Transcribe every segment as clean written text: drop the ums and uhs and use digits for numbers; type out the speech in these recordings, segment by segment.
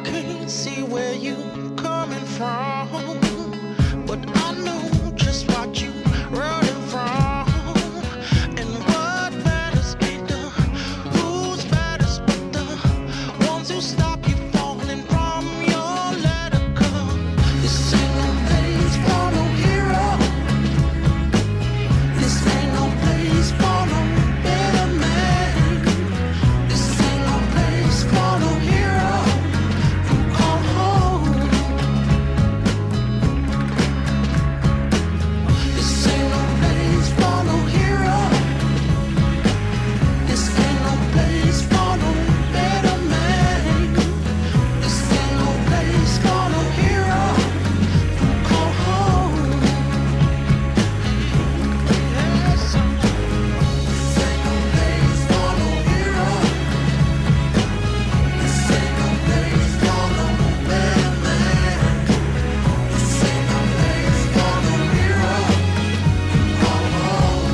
can't see where you coming from, but I know just what you running from. And what matters ain't the who's matters, but the ones who stop you falling from your ladder. 'Cause this ain't no place for no hero. This ain't no place for no better man. This ain't no place for no hero who come home. This ain't no place for no hero. This ain't no place for no better man. This ain't no place for no hero who come home. Yes. This ain't no place for no hero. This ain't no place for no better man. This ain't no place for no hero who come home.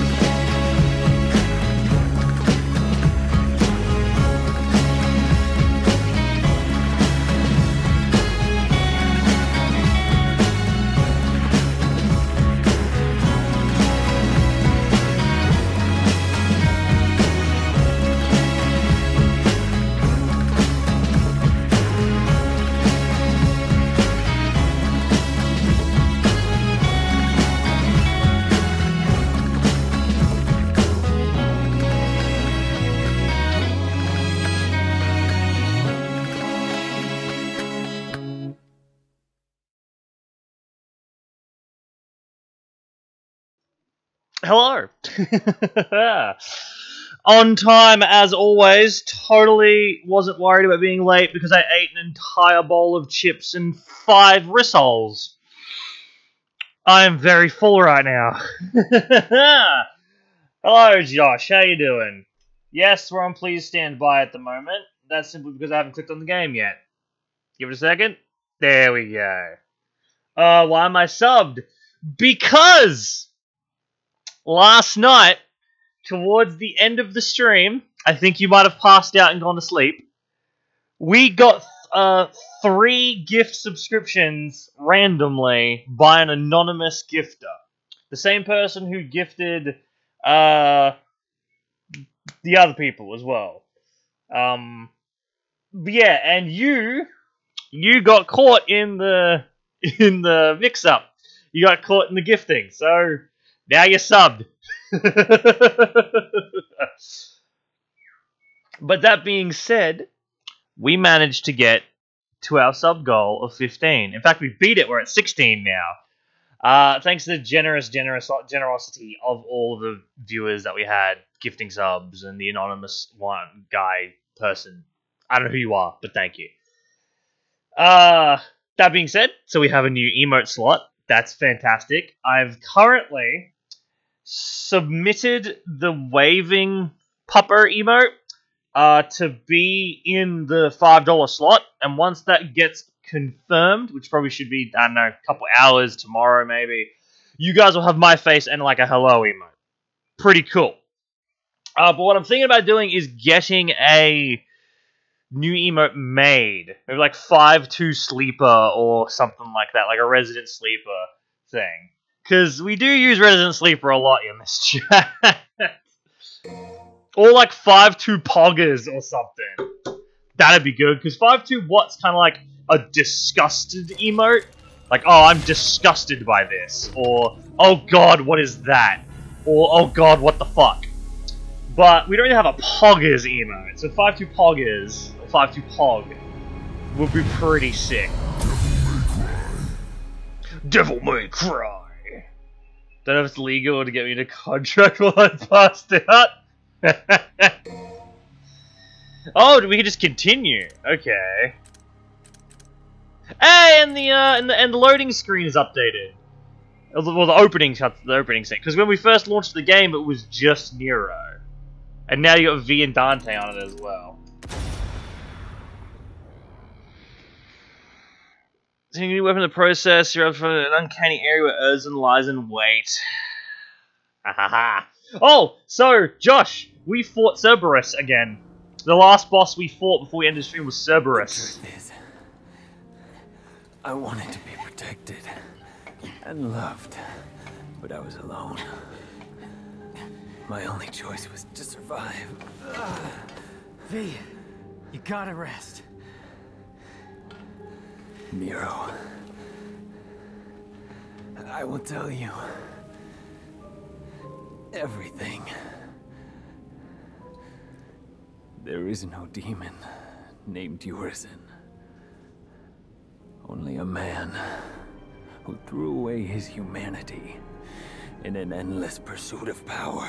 Hello. On time as always. Totally wasn't worried about being late because I ate an entire bowl of chips and 5 rissoles. I am very full right now. Hello, Josh. How you doing? Yes, we're on Please Stand By at the moment. That's simply because I haven't clicked on the game yet. Give it a second. There we go. Why am I subbed? Because last night, towards the end of the stream, I think you might have passed out and gone to sleep, we got 3 gift subscriptions randomly by an anonymous gifter. The same person who gifted the other people as well. Yeah, and you got caught in the mix-up. You got caught in the gifting, so now you're subbed. But that being said, we managed to get to our sub goal of 15. In fact, we beat it. We're at 16 now. Thanks to the generosity of all the viewers that we had gifting subs and the anonymous person. I don't know who you are, but thank you. That being said, so we have a new emote slot. That's fantastic. I've currently submitted the waving pupper emote to be in the $5 slot, and once that gets confirmed, which probably should be, I don't know, a couple hours, tomorrow maybe, you guys will have my face and like a hello emote. Pretty cool. But what I'm thinking about doing is getting a new emote made. Maybe like 5-2 sleeper or something like that, like a resident sleeper thing. Because we do use resident sleeper a lot in this chat. Or like 5-2 poggers or something. That'd be good, because 5-2 what's kind of like a disgusted emote. Like, oh, I'm disgusted by this. Or, oh god, what is that? Or, oh god, what the fuck? But we don't really have a poggers emote. So 5-2 poggers, or 5-2 pog, would be pretty sick. Devil May Cry. Don't know if it's legal to get me to contract while I passed out. Oh, we can just continue. Okay. Hey, and the loading screen is updated. Well, the opening scene. Because when we first launched the game, it was just Nero, and now you got V and Dante on it as well. So you weapon the process. You're up from an uncanny area where Urzen lies in wait. Oh, so Josh, we fought Cerberus again. The last boss we fought before we ended the stream was Cerberus. Truth is, I wanted to be protected and loved, but I was alone. My only choice was to survive. V, you gotta rest. Nero, I will tell you everything. There is no demon named Urizen. Only a man who threw away his humanity in an endless pursuit of power.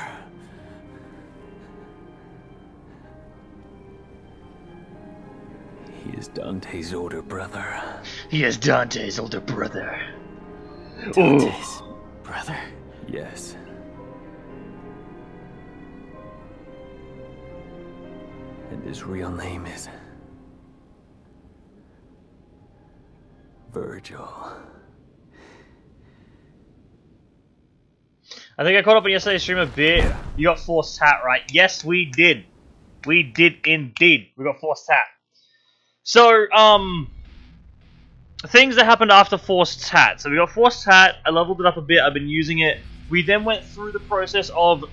He is Dante's older brother. He is Dante's older brother. Dante's brother? Yes. And his real name is Virgil. I think I caught up on yesterday's stream a bit. You got Force Hat, right? Yes, we did. We did indeed. We got Force Hat. So, things that happened after Forced Hat. So we got Forced Hat, I leveled it up a bit, I've been using it. We then went through the process of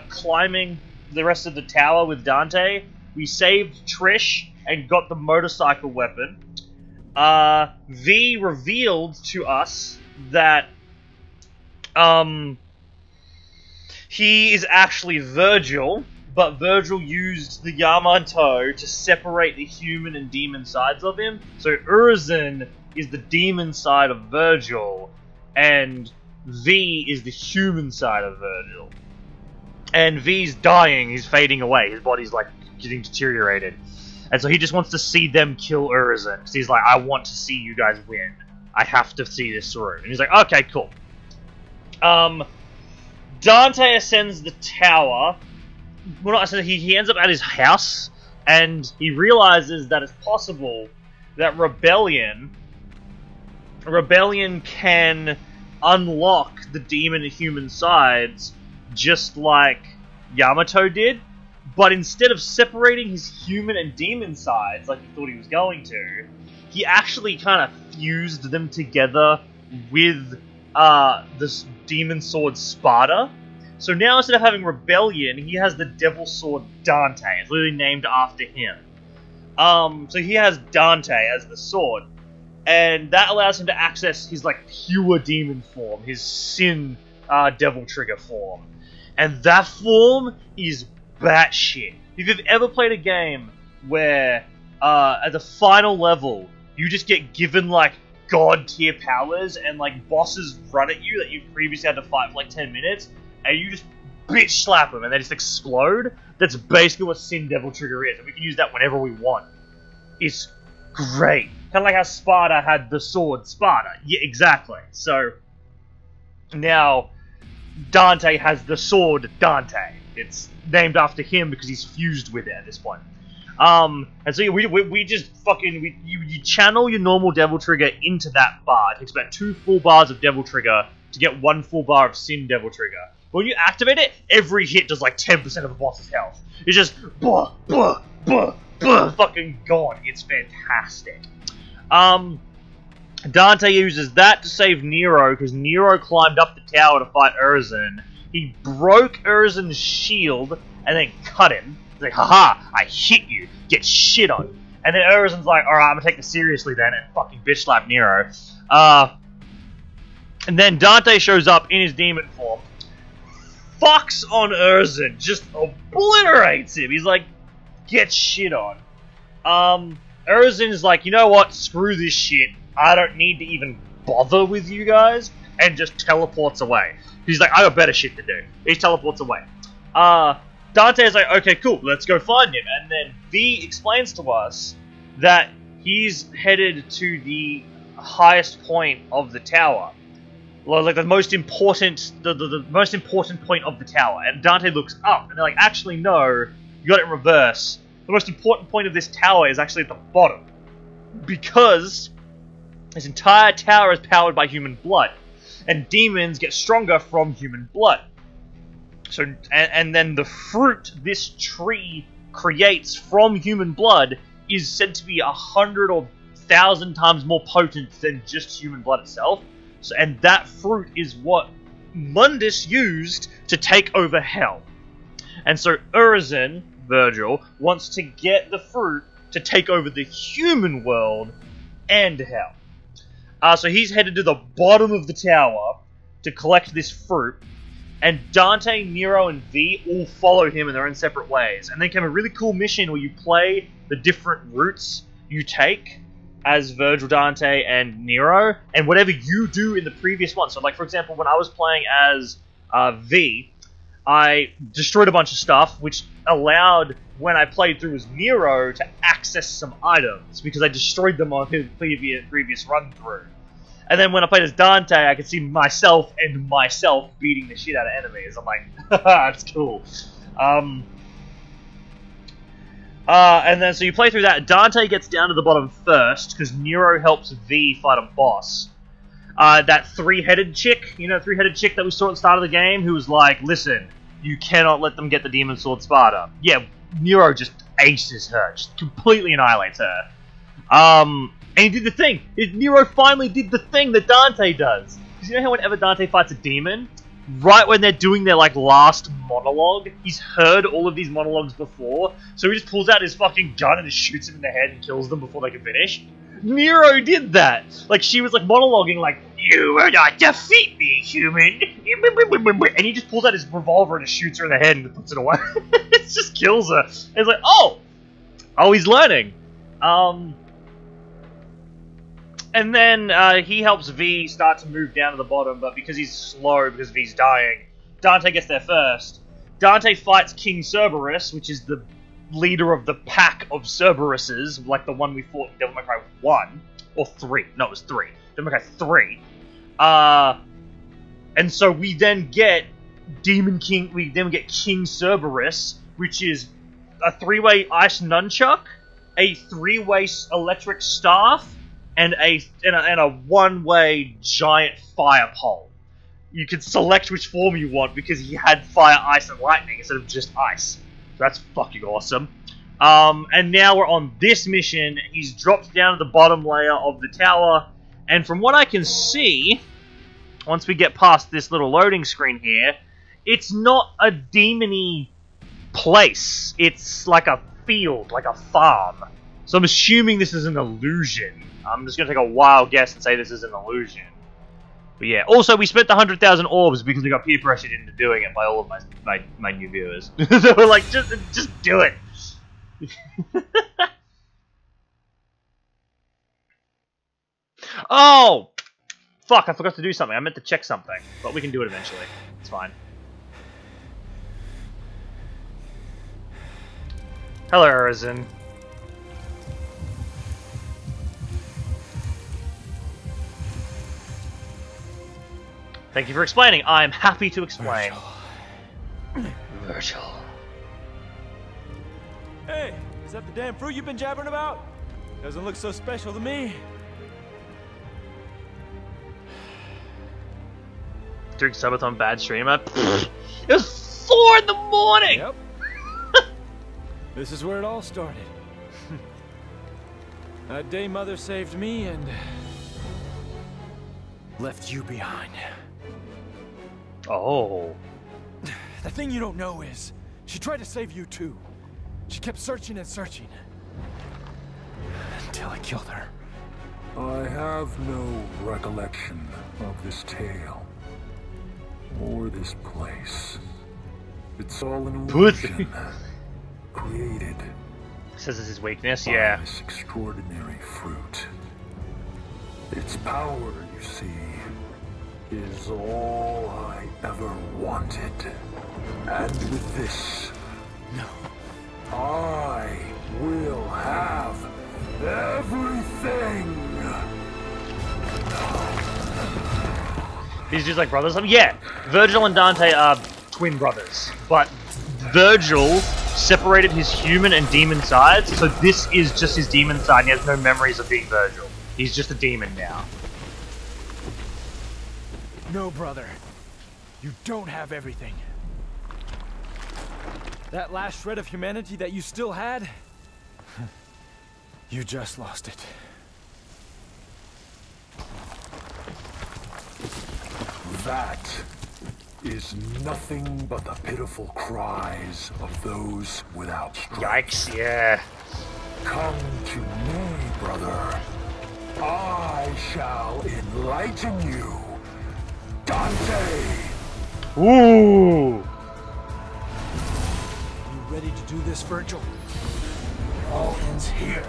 climbing the rest of the tower with Dante. We saved Trish and got the motorcycle weapon. V revealed to us that he is actually Virgil, but Virgil used the Yamato to separate the human and demon sides of him. So Urizen is the demon side of Virgil, and V is the human side of Virgil. And V's dying, he's fading away, his body's like getting deteriorated. And so he just wants to see them kill Urizen, because he's like, I want to see you guys win. I have to see this through. And he's like, okay, cool. Dante ascends the tower. Well, not ascends, he ends up at his house, and he realizes that it's possible that Rebellion can unlock the demon and human sides just like Yamato did, but instead of separating his human and demon sides like he thought he was going to, he actually kind of fused them together with this demon sword Sparta. So now instead of having Rebellion, he has the devil sword Dante. It's literally named after him. So he has Dante as the sword, and that allows him to access his like pure demon form, his Sin Devil Trigger form. And that form is batshit. If you've ever played a game where at the final level you just get given like god tier powers and like bosses run at you that you previously had to fight for like 10 minutes, and you just bitch slap them and they just explode, that's basically what Sin Devil Trigger is, and we can use that whenever we want. It's great. Kind of like how Sparta had the sword Sparta. Yeah, exactly. So now Dante has the sword Dante. It's named after him because he's fused with it at this point. And so we just fucking you channel your normal Devil Trigger into that bar. It takes about 2 full bars of Devil Trigger to get 1 full bar of Sin Devil Trigger. But when you activate it, every hit does like 10% of the boss's health. It's just fucking gone. It's fantastic. Dante uses that to save Nero, because Nero climbed up the tower to fight Urizen. He broke Urizen's shield and then cut him. He's like, haha, I hit you, get shit on. And then Urizen's like, alright, I'm gonna take this seriously then, and fucking bitch slap Nero. And then Dante shows up in his demon form, fucks on Urizen, just obliterates him. He's like, get shit on. Urizen is like, you know what, screw this shit. I don't need to even bother with you guys, and just teleports away. He's like, I got better shit to do. He teleports away. Dante is like, okay, cool, let's go find him. And then V explains to us that he's headed to the highest point of the tower. Like the most important, the most important point of the tower. And Dante looks up, and they're like, actually, no, you got it in reverse. The most important point of this tower is actually at the bottom, because this entire tower is powered by human blood, and demons get stronger from human blood. So, and then the fruit this tree creates from human blood is said to be 100 or 1,000 times more potent than just human blood itself. So, and that fruit is what Mundus used to take over Hell. And so Urizen, Virgil, wants to get the fruit to take over the human world and Hell. So he's headed to the bottom of the tower to collect this fruit, and Dante, Nero, and V all follow him in their own separate ways. And then came a really cool mission where you play the different routes you take as Virgil, Dante, and Nero, and whatever you do in the previous one. So, like, for example, when I was playing as V, I destroyed a bunch of stuff, which allowed, when I played through as Nero, to access some items, because I destroyed them on his previous run-through. And then when I played as Dante, I could see myself beating the shit out of enemies. I'm like, haha, that's cool. And then, so you play through that. Dante gets down to the bottom first, because Nero helps V fight a boss. That three-headed chick, you know, three-headed chick that we saw at the start of the game, who was like, listen, you cannot let them get the Demon Sword Sparta. Yeah, Nero just aces her, just completely annihilates her. And he did the thing. Nero finally did the thing that Dante does. Because you know how whenever Dante fights a demon, right when they're doing their, like, last monologue, he's heard all of these monologues before, so he just pulls out his fucking gun and just shoots him in the head and kills them before they can finish? Nero did that! Like, she was, like, monologuing, like, you will not defeat me, human! And he just pulls out his revolver and just shoots her in the head and puts it away. It just kills her. And it's like, oh! Oh, he's learning. And then he helps V start to move down to the bottom, but because he's slow, because V's dying, Dante gets there first. Dante fights King Cerberus, which is the leader of the pack of Cerberuses, like the one we fought in Devil May Cry 1, or 3. No, it was 3. Devil May Cry 3. And so we then get Demon King, we get King Cerberus, which is a 3-way ice nunchuck, a 3-way electric staff, and a 1-way giant fire pole. You can select which form you want because he had fire, ice, and lightning instead of just ice. So that's fucking awesome. And now we're on this mission. He's dropped down to the bottom layer of the tower, and from what I can see, once we get past this little loading screen here, it's not a demon-y place. It's like a field, like a farm. So I'm assuming this is an illusion. I'm just going to take a wild guess and say this is an illusion. But yeah, also we spent the 100,000 orbs because we got peer pressured into doing it by all of my new viewers. So we're like, just do it. Oh! Fuck, I forgot to do something. I meant to check something. But we can do it eventually. It's fine. Hello, Urizen. Thank you for explaining. I am happy to explain. Virgil. Hey, is that the damn fruit you've been jabbering about? Doesn't look so special to me. Drink Subathon bad streamer. It was 4 in the morning! Yep. This is where it all started. That day Mother saved me and left you behind. Oh. The thing you don't know is, she tried to save you too. She kept searching and searching. Until I killed her. I have no recollection of this tale. Or this place. It's all an illusion. Created. Says this is weakness, by yeah. this extraordinary fruit. Its power, you see, is all I ever wanted. And with this, No. I will have everything! These dudes like brothers? Yeah, Virgil and Dante are twin brothers, but Virgil separated his human and demon sides, so this is just his demon side, and he has no memories of being Virgil. He's just a demon now. No, brother. You don't have everything. That last shred of humanity that you still had, you just lost it. That is nothing but the pitiful cries of those without strength. Yikes, yeah. Come to me, brother. I shall enlighten you. Dante! Ooh! You ready to do this, Virgil? All ends here.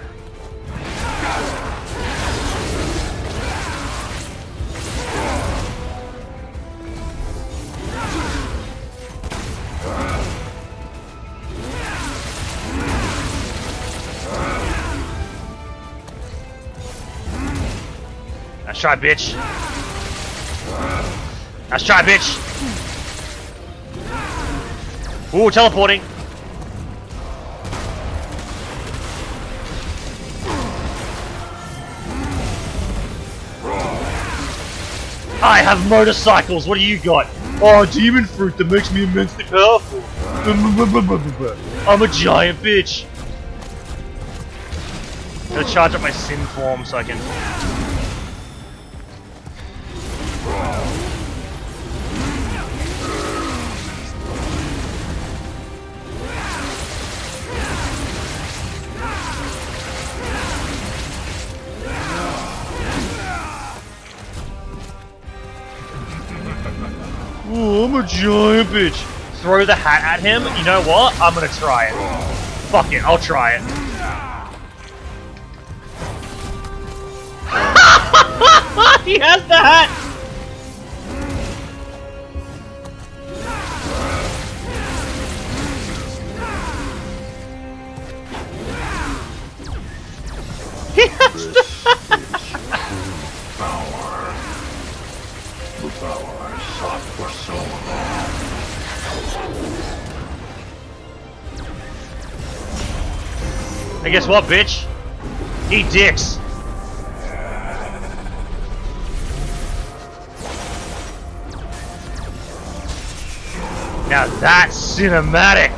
Nice try, bitch. Nice try, bitch. Ooh, teleporting. I have motorcycles. What do you got? Oh, demon fruit that makes me immensely powerful. I'm a giant bitch. I'm gonna charge up my sin form so I can. Ooh, I'm a giant bitch. Throw the hat at him. You know what? I'm gonna try it. Fuck it, I'll try it. He has the hat! He has the The power I sought for so long. And guess what, bitch? Eat dicks. Now that's cinematic.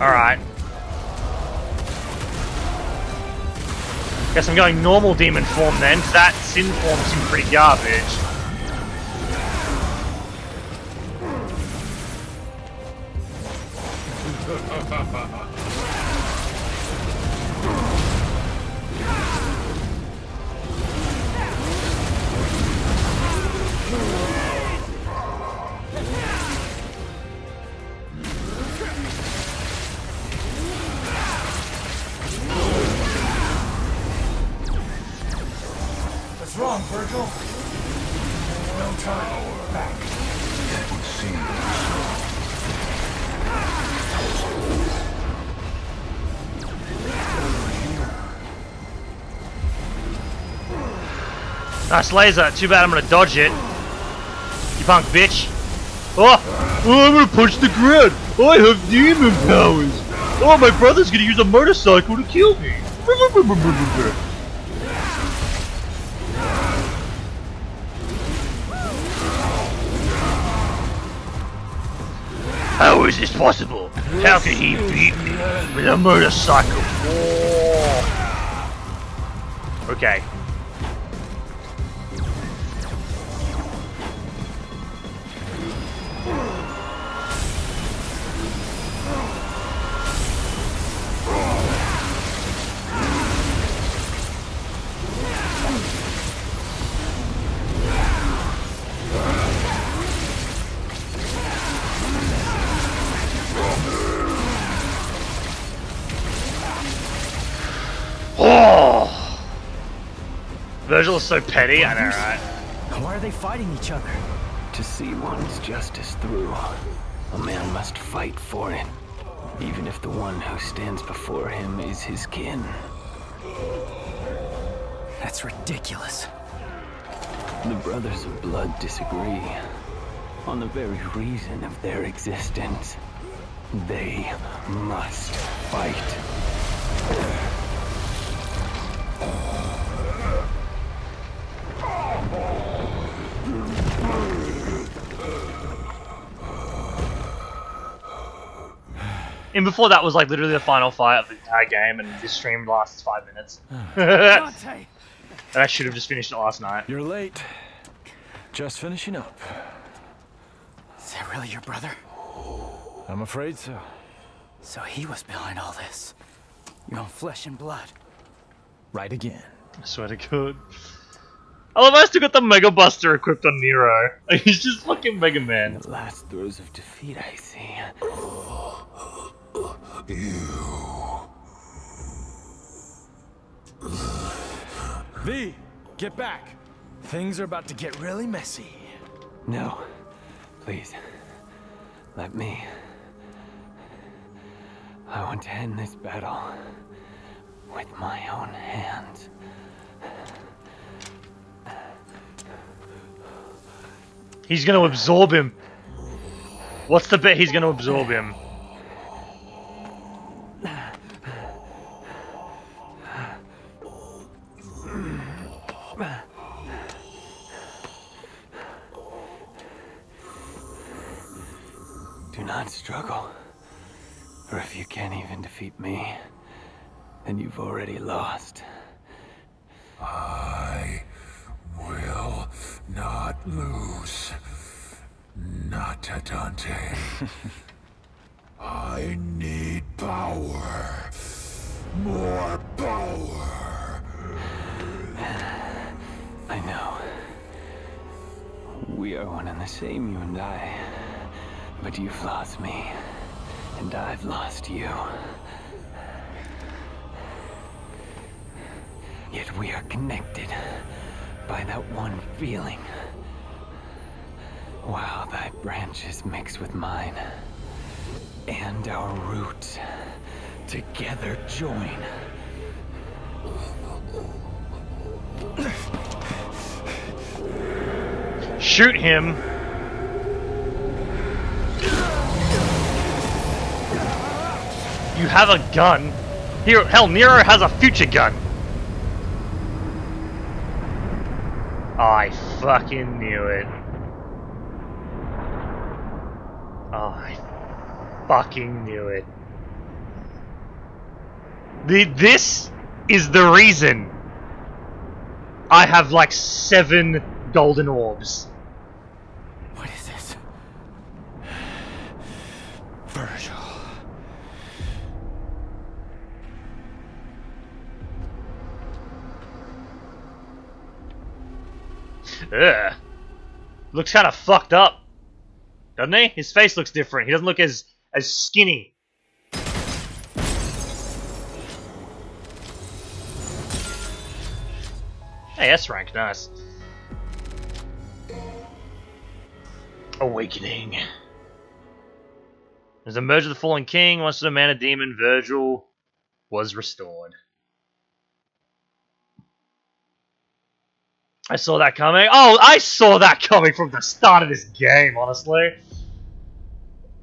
Alright. Guess I'm going normal demon form then, 'cause that sin form seems pretty garbage. What's wrong, Virgil? No time. Back. It would seem Nice laser, too bad I'm gonna dodge it. You punk bitch. Oh! Oh, I'm gonna punch the ground! I have demon powers! Oh, my brother's gonna use a motorcycle to kill me! How is this possible? How can he beat me with a motorcycle? Oh. Okay. Oh! Virgil is so petty, I know, right? Why are they fighting each other? To see one's justice through, a man must fight for it, even if the one who stands before him is his kin. That's ridiculous. The Brothers of Blood disagree on the very reason of their existence. They must fight. And before that was like literally the final fight of the entire game, and this stream lasts 5 minutes. Dante! And I should have just finished it last night. You're late. Just finishing up. Is that really your brother? I'm afraid so. So he was behind all this. Your own flesh and blood. Right again. I swear to God. I love I still got the Mega Buster equipped on Nero. He's just fucking Mega Man. The last throes of defeat, I see. V, get back. Things are about to get really messy. No. Please. Let me. I want to end this battle with my own hands. He's gonna absorb him. What's the bet he's gonna absorb him? Do not struggle. For if you can't even defeat me, then you've already lost. I will not lose. Not to Dante. I need power. More power. I know. We are one and the same, you and I. But you've lost me, and I've lost you. Yet we are connected by that one feeling. While thy branches mix with mine, and our roots together join. Shoot him. You have a gun. Here, hell, Nero has a future gun. I fucking knew it. Oh, I fucking knew it. This is the reason I have like 7 golden orbs. What is this? Virgil. Ugh. Looks kind of fucked up, doesn't he? His face looks different. He doesn't look as skinny. Hey, S rank, nice. Awakening. As a merge of the fallen king, once the man a demon, Virgil was restored. I saw that coming. Oh, I saw that coming from the start of this game, honestly.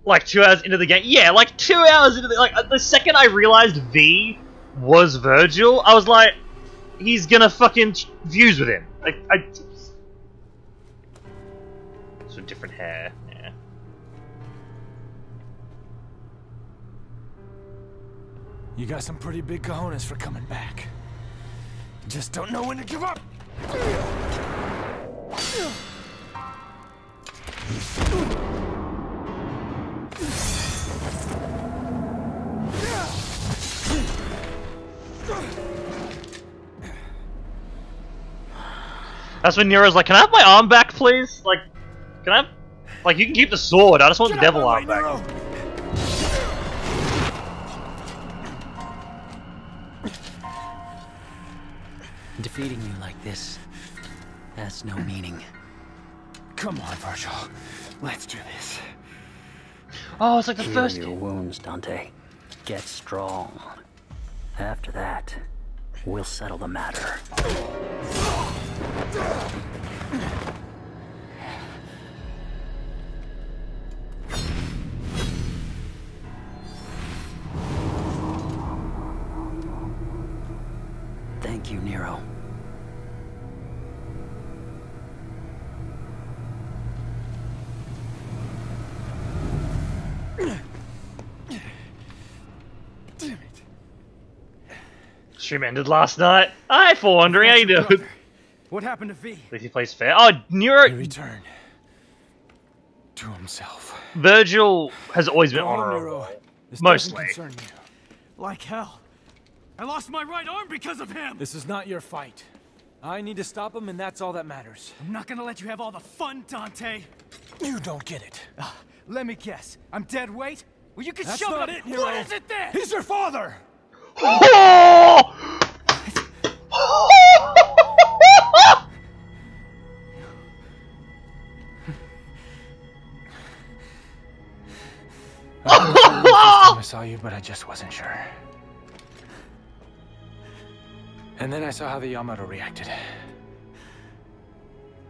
Like 2 hours into the game. Yeah, like 2 hours into the second I realized V was Virgil, I was like, he's gonna fucking fuse with him. So different hair, yeah. You got some pretty big cojones for coming back. Just don't know when to give up. That's when Nero's like, can I have my arm back, please? Like, can I have... Like, you can keep the sword, I just want the devil arm back. Defeating you like this has no meaning. Come on, Virgil. Let's do this. Oh, it's like the Heal first... your wounds, Dante. Get strong. After that, we'll settle the matter. Thank you, Nero. Stream ended last night. Hi, 400, how you doing? What happened to V? At least he plays fair. Oh, Nero. He returned to himself. Virgil has always been Go on, honorable. Nero. This Mostly. doesn't concern you. Like hell. I lost my right arm because of him. This is not your fight. I need to stop him, and that's all that matters. I'm not gonna let you have all the fun, Dante. You don't get it. Let me guess. I'm dead weight? Well, you can shove it up. It, Nero. What is it then? He's your father. Oh! I saw you, but I just wasn't sure. And then I saw how the Yamato reacted.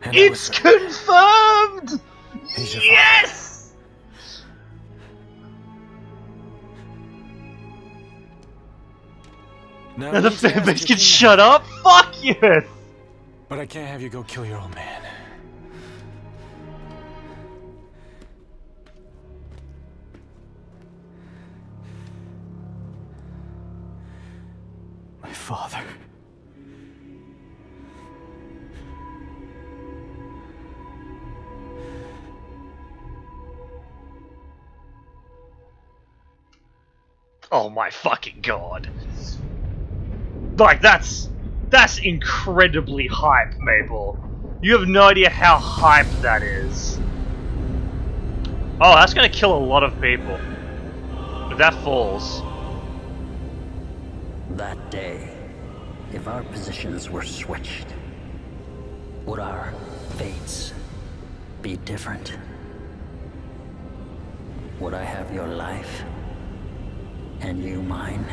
And It's confirmed! Yes! Now the fanbase can shut up? Fuck yes! But I can't have you go kill your old man. My father. Oh my fucking god. Like, that's incredibly hype, Maple. You have no idea how hype that is. Oh, that's gonna kill a lot of people. If that falls. That day, if our positions were switched, would our fates be different? Would I have your life and you mine?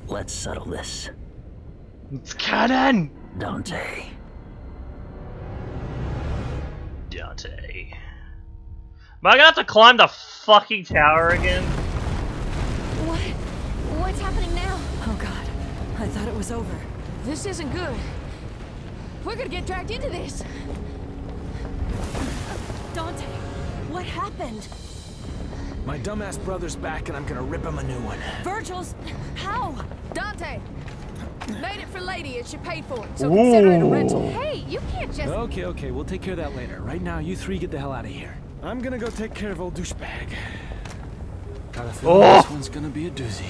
Let's settle this. It's canon! Dante. Dante. Am I gonna have to climb the fucking tower again? What's happening now? Oh god, I thought it was over. This isn't good. We're gonna get dragged into this. Dante, what happened? My dumbass brother's back and I'm gonna rip him a new one. Virgil's... how? Dante! Made it for Lady and she paid for it, so consider it a rental. Hey, you can't just... Okay, we'll take care of that later. Right now, you three get the hell out of here. I'm gonna go take care of old douchebag. Got a feeling this one's gonna be a doozy.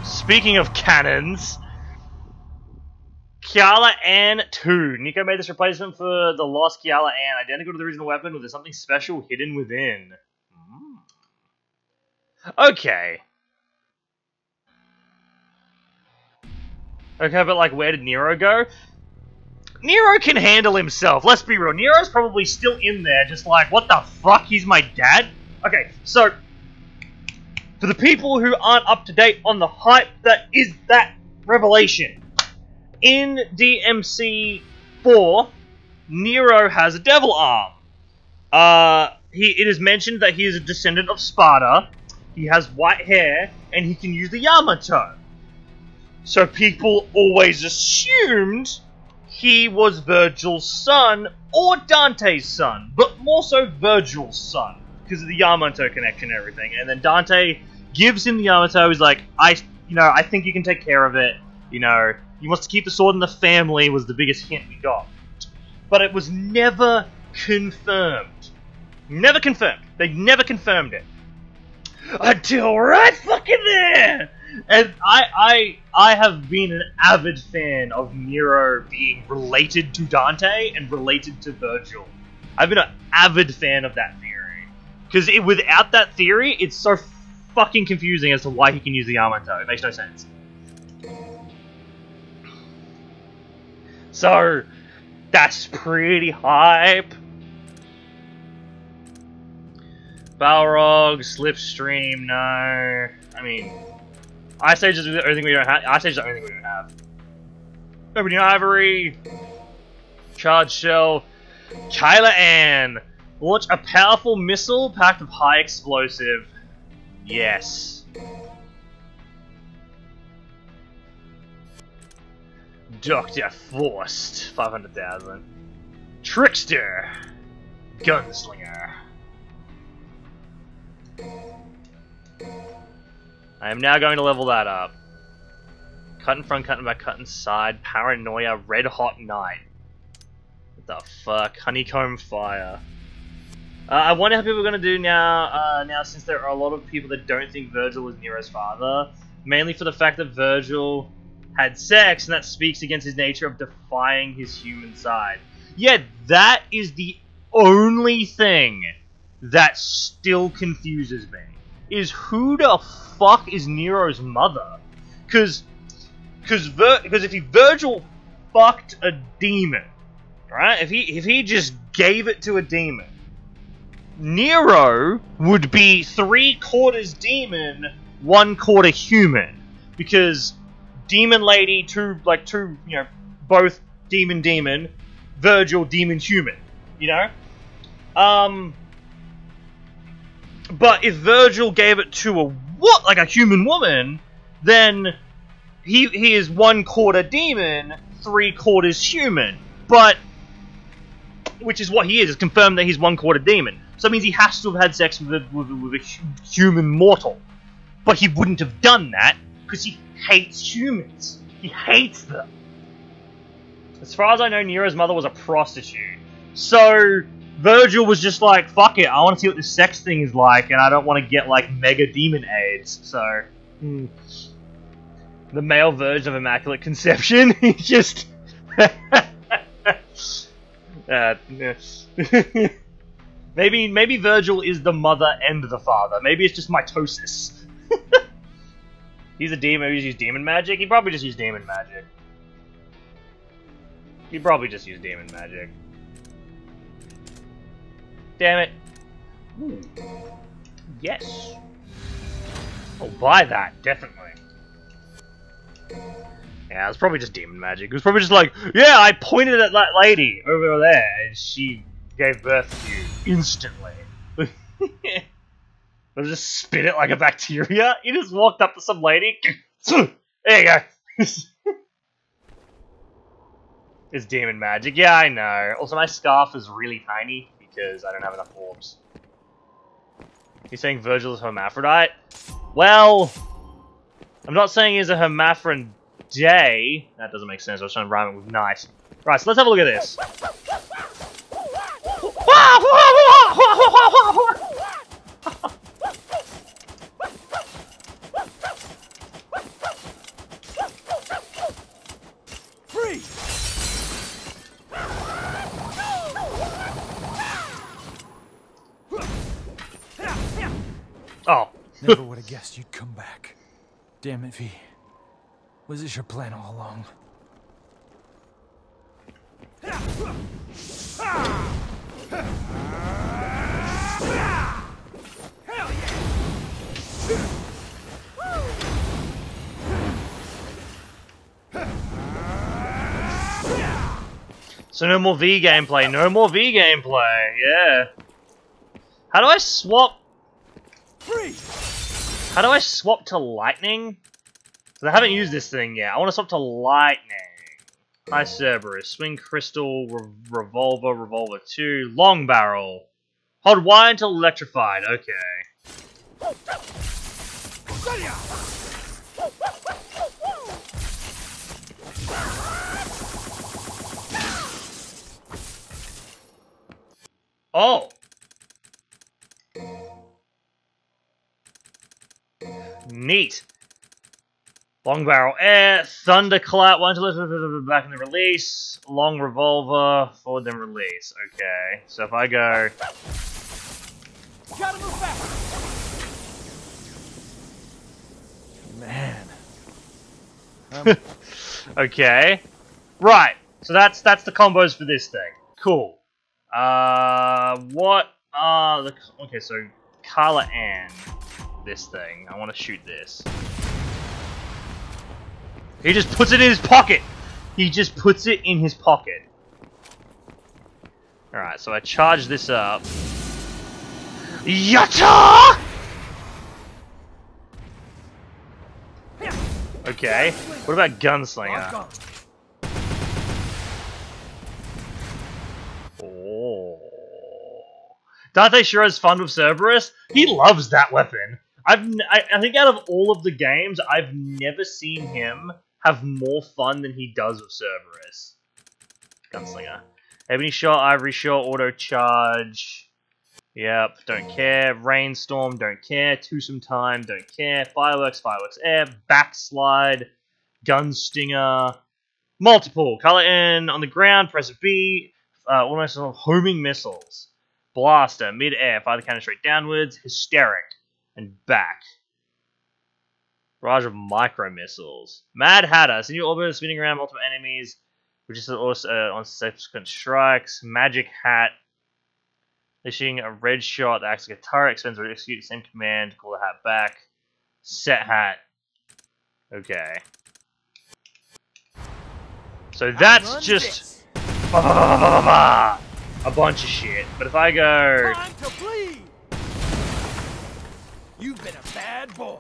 Speaking of cannons, Kiala Ann 2. Nico made this replacement for the lost Kiala Ann, identical to the original weapon, with something special hidden within. Okay. Okay, but like, where did Nero go? Nero can handle himself, let's be real. Nero's probably still in there, just like, what the fuck, he's my dad? Okay, so, for the people who aren't up to date on the hype that is that revelation, in DMC 4, Nero has a devil arm. It is mentioned that he is a descendant of Sparta, he has white hair, and he can use the Yamato. So people always assumed he was Virgil's son, or Dante's son, but more so Virgil's son, because of the Yamato connection and everything. And then Dante gives him the Yamato, he's like, I think you can take care of it, he wants to keep the sword in the family, was the biggest hint we got. But it was never confirmed. Never confirmed. They never confirmed it. Until right fucking there! And I have been an avid fan of Nero being related to Dante and related to Virgil. I've been an avid fan of that theory. Because without that theory, it's so fucking confusing as to why he can use the Yamato. It makes no sense. So, that's pretty hype. Balrog, Slipstream, no. I mean, Ice Age is the only thing we don't have. Ice Age is the only thing we don't have. Ebony Ivory, Charge Shell, Kyla Ann. Launch a powerful missile packed with high explosive. Yes. Dr. Forced, 500,000. Trickster. Gunslinger. I am now going to level that up. Cut in front, cut in back, cut inside. Paranoia, red hot night. What the fuck? Honeycomb fire. I wonder how people are going to do now, since there are a lot of people that don't think Virgil was Nero's father. Mainly for the fact that Virgil had sex, and that speaks against his nature of defying his human side. Yet that is the only thing that still confuses me. Is who the fuck is Nero's mother? Because if Virgil fucked a demon, right? If he just gave it to a demon, Nero would be 3/4 demon, 1/4 human, because demon lady, two, both demon, Virgil demon human, you know. But if Virgil gave it to a human woman, then he is 1/4 demon, 3/4 human. But which is what he is. It's confirmed that he's 1/4 demon. So that means he has to have had sex with a human mortal. But he wouldn't have done that because he hates humans. He hates them. As far as I know, Nero's mother was a prostitute. So Virgil was just like, fuck it, I want to see what this sex thing is like, and I don't want to get, like, mega demon AIDS. So, the male version of Immaculate Conception. He just... Maybe Virgil is the mother and the father. Maybe it's just mitosis. He's a demon. Maybe he's used demon magic. He probably just used demon magic. He probably just used demon magic. Damn it. Ooh. Yes. I'll buy that, definitely. Yeah, it was probably just demon magic. It was probably just like, yeah, I pointed at that lady over there, and she gave birth to you instantly. I'll just spit it like a bacteria. You just walked up to some lady. There you go. It's demon magic. Yeah, I know. Also, my scarf is really tiny because I don't have enough orbs. You're saying Virgil is hermaphrodite? Well, I'm not saying he's a hermaphrodite. That doesn't make sense. I was trying to rhyme it with nice. Right, so let's have a look at this. Oh. Never would have guessed you'd come back. Damn it, V. Was this your plan all along? So no more V gameplay. No more V gameplay. Yeah. How do I swap? How do I swap to lightning? So I haven't used this thing yet. I want to swap to lightning. Hi Cerberus. Swing crystal, revolver, revolver 2, long barrel. Hold Y until electrified. Okay. Oh. Neat. Long barrel air, thunderclap, one to back in the release, long revolver, forward then release. Okay, so if I go... Gotta move back. Man. Okay. Right, so that's the combos for this thing. Cool. What are the... Okay, so Carla Ann, this thing. I want to shoot this. He just puts it in his pocket! He just puts it in his pocket. Alright, so I charge this up. Yatta! Okay, what about Gunslinger? Dante sure has fun with Cerberus. He loves that weapon. I think out of all of the games, I've never seen him have more fun than he does with Cerberus. Gunslinger. Ebony Shot, Ivory Shot, Auto Charge. Yep, don't care. Rainstorm, don't care. Twosome Time, don't care. Fireworks, Fireworks Air. Backslide. Gunstinger. Multiple. Color in on the ground, press B. Almost homing missiles. Blaster, mid-air, fire the cannon straight downwards. Hysteric. And back. Barrage of micro missiles. Mad Hatter, send your orbiter spinning around multiple enemies, which is also on subsequent strikes. Magic Hat, issuing a red shot that acts like a turret, extends or execute the same command. Call the hat back. Set Hat. Okay. So that's just a bunch of shit. But if I go. Time to bleed. You've been a bad boy.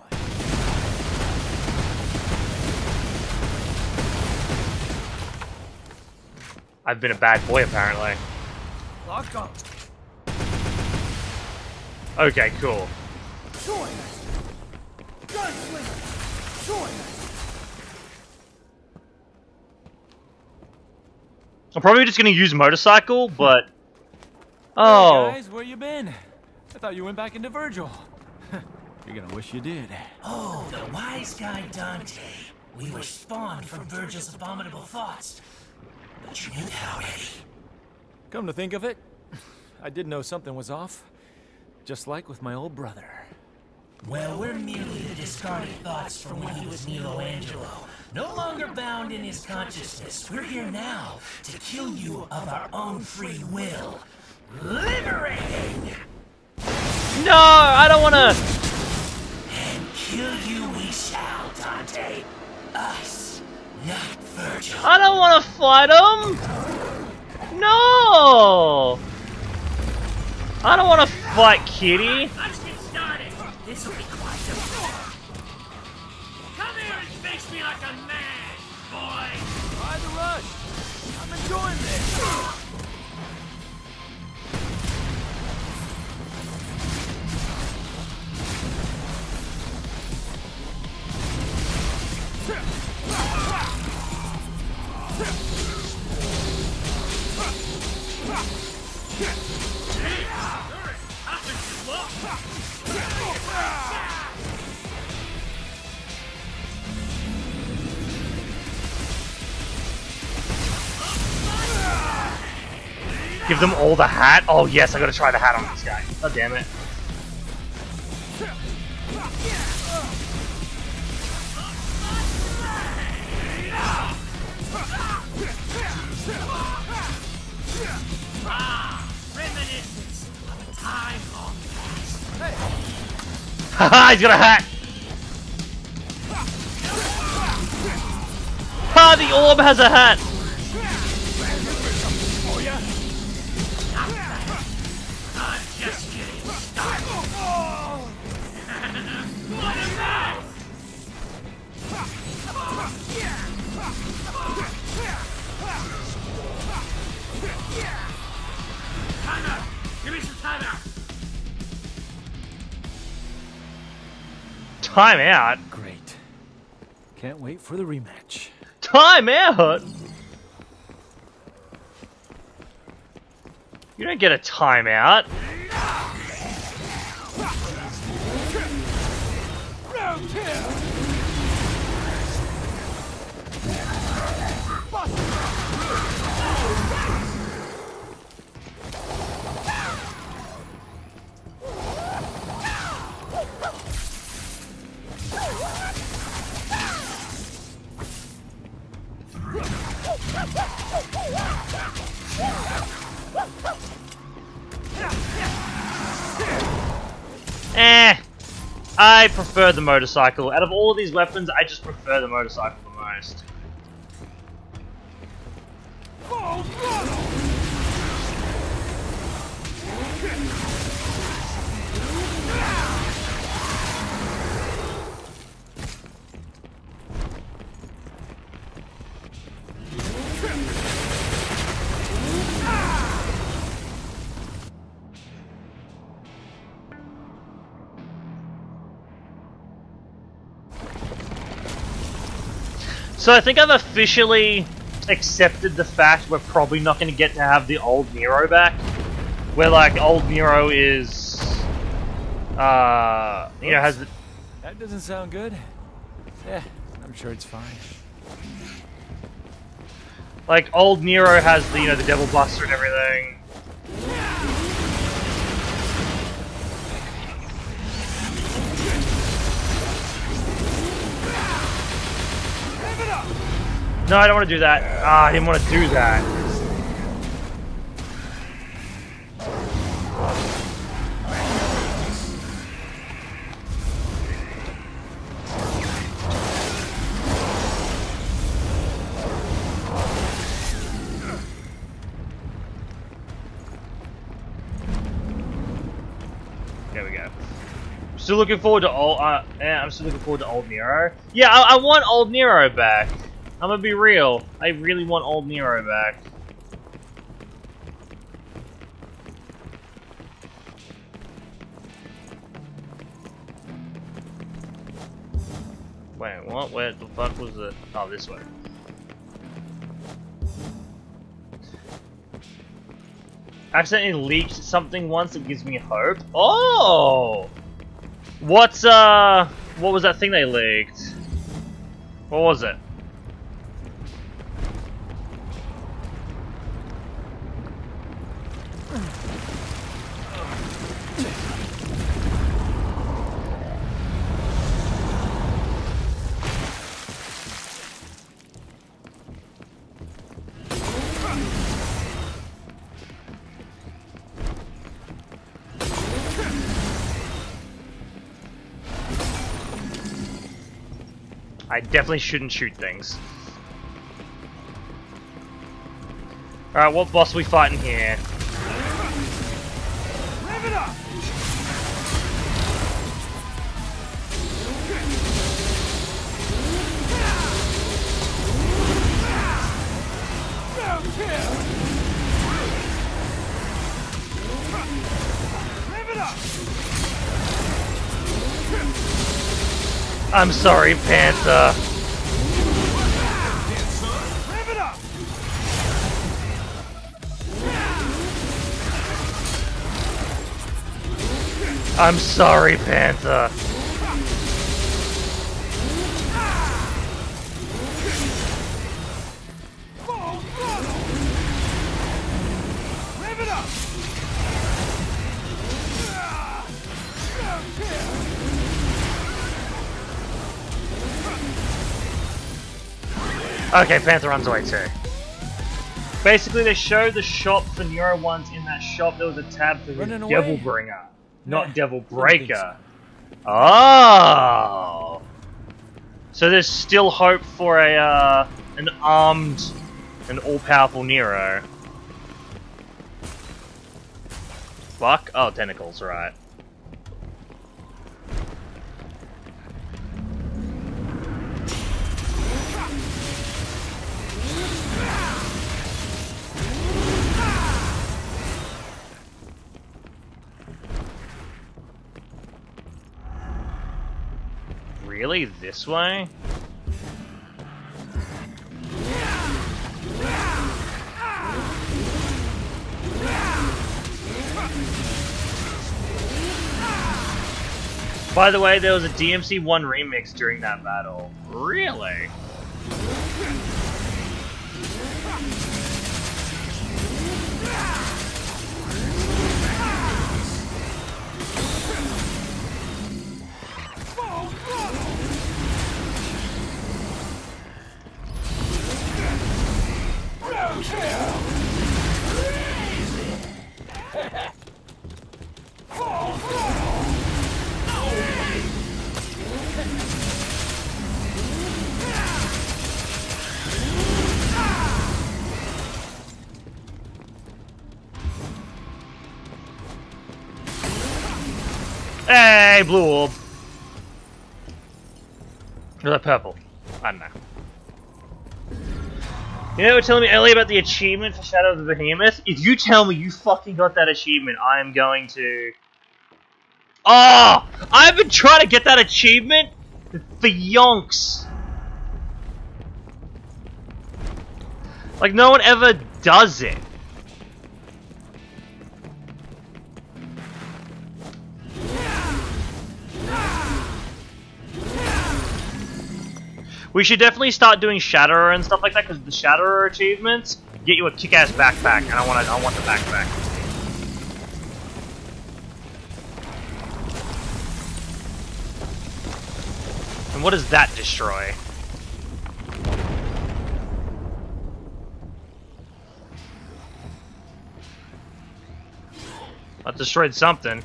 I've been a bad boy, apparently. Lock on. Okay, cool. Join us. Gunslinger. Join us. I'm probably just going to use motorcycle, but... Oh. Hey guys, where you been? I thought you went back into Virgil. You're gonna wish you did. Oh, the wise guy Dante. We were spawned from Virgil's abominable thoughts. But you knew that already. Come to think of it, I did know something was off. Just like with my old brother. Well, we're merely the discarded thoughts from when he was Michelangelo. No longer bound in his consciousness. We're here now to kill you of our own free will. Liberating! No, I don't want to... And kill you we shall, Dante. Us, not Virgil. I don't want to fight him! No! I don't want to fight Kitty. Let's get started. This will be quite a bit. Come here and face me like a man, boy. Ride the rush. I'm enjoying this. Give them all the hat? Oh yes, I gotta try the hat on this guy. Oh damn it. Reminiscence of a time long past. Haha, he's got a hat! Ha, the orb has a hat! I'm just getting started. What a mess! Timeout! Give me some timeout! Time out? Great. Can't wait for the rematch. Time out? You don't get a timeout. Round two. I prefer the motorcycle. Out of all of these weapons, I just prefer the motorcycle the most. So I think I've officially accepted the fact we're probably not going to get to have the old Nero back. Where, like, old Nero is... you know, has the... That doesn't sound good. Yeah, I'm sure it's fine. Like, old Nero has the, you know, the Devil Buster and everything. No, I don't want to do that. Ah, I didn't want to do that. There we go. Still looking forward to old. Yeah, I'm still looking forward to old Nero. Yeah, I want old Nero back. I'm gonna be real. I really want old Nero back. Wait, what? Where the fuck was it? Oh, this way. Accidentally leaked something once that gives me hope. Oh! What was that thing they leaked? What was it? I definitely shouldn't shoot things. Alright, what boss are we fighting here? Live it up! Live it up! I'm sorry, Panther. Live it up! I'm sorry, Panther. Live it up! Okay, Panther runs away too. Basically, they showed the shop for Nero once. In that shop, there was a tab for his Devil Bringer, not Devil Breaker. Oh! So there's still hope for a an armed and all-powerful Nero. Fuck! Oh, tentacles, right. Really? This way? By the way, there was a DMC 1 remix during that battle. Really? Hey, blue orb. Or that purple. I don't know. You know, you were telling me earlier about the achievement for Shadow of the Behemoth? If you tell me you fucking got that achievement, I am going to... Oh! I've been trying to get that achievement for yonks. Like, no one ever does it. We should definitely start doing Shatterer and stuff like that, because the Shatterer achievements get you a kick-ass backpack, and I want the backpack. And what does that destroy? That destroyed something.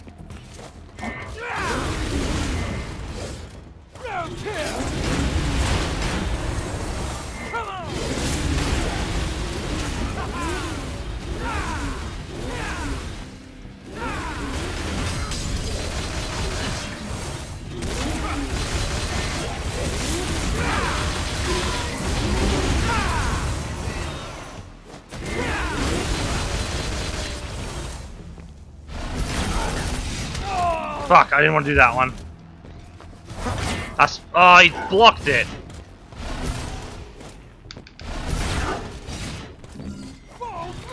Fuck, I didn't want to do that one. That's... Oh, he blocked it.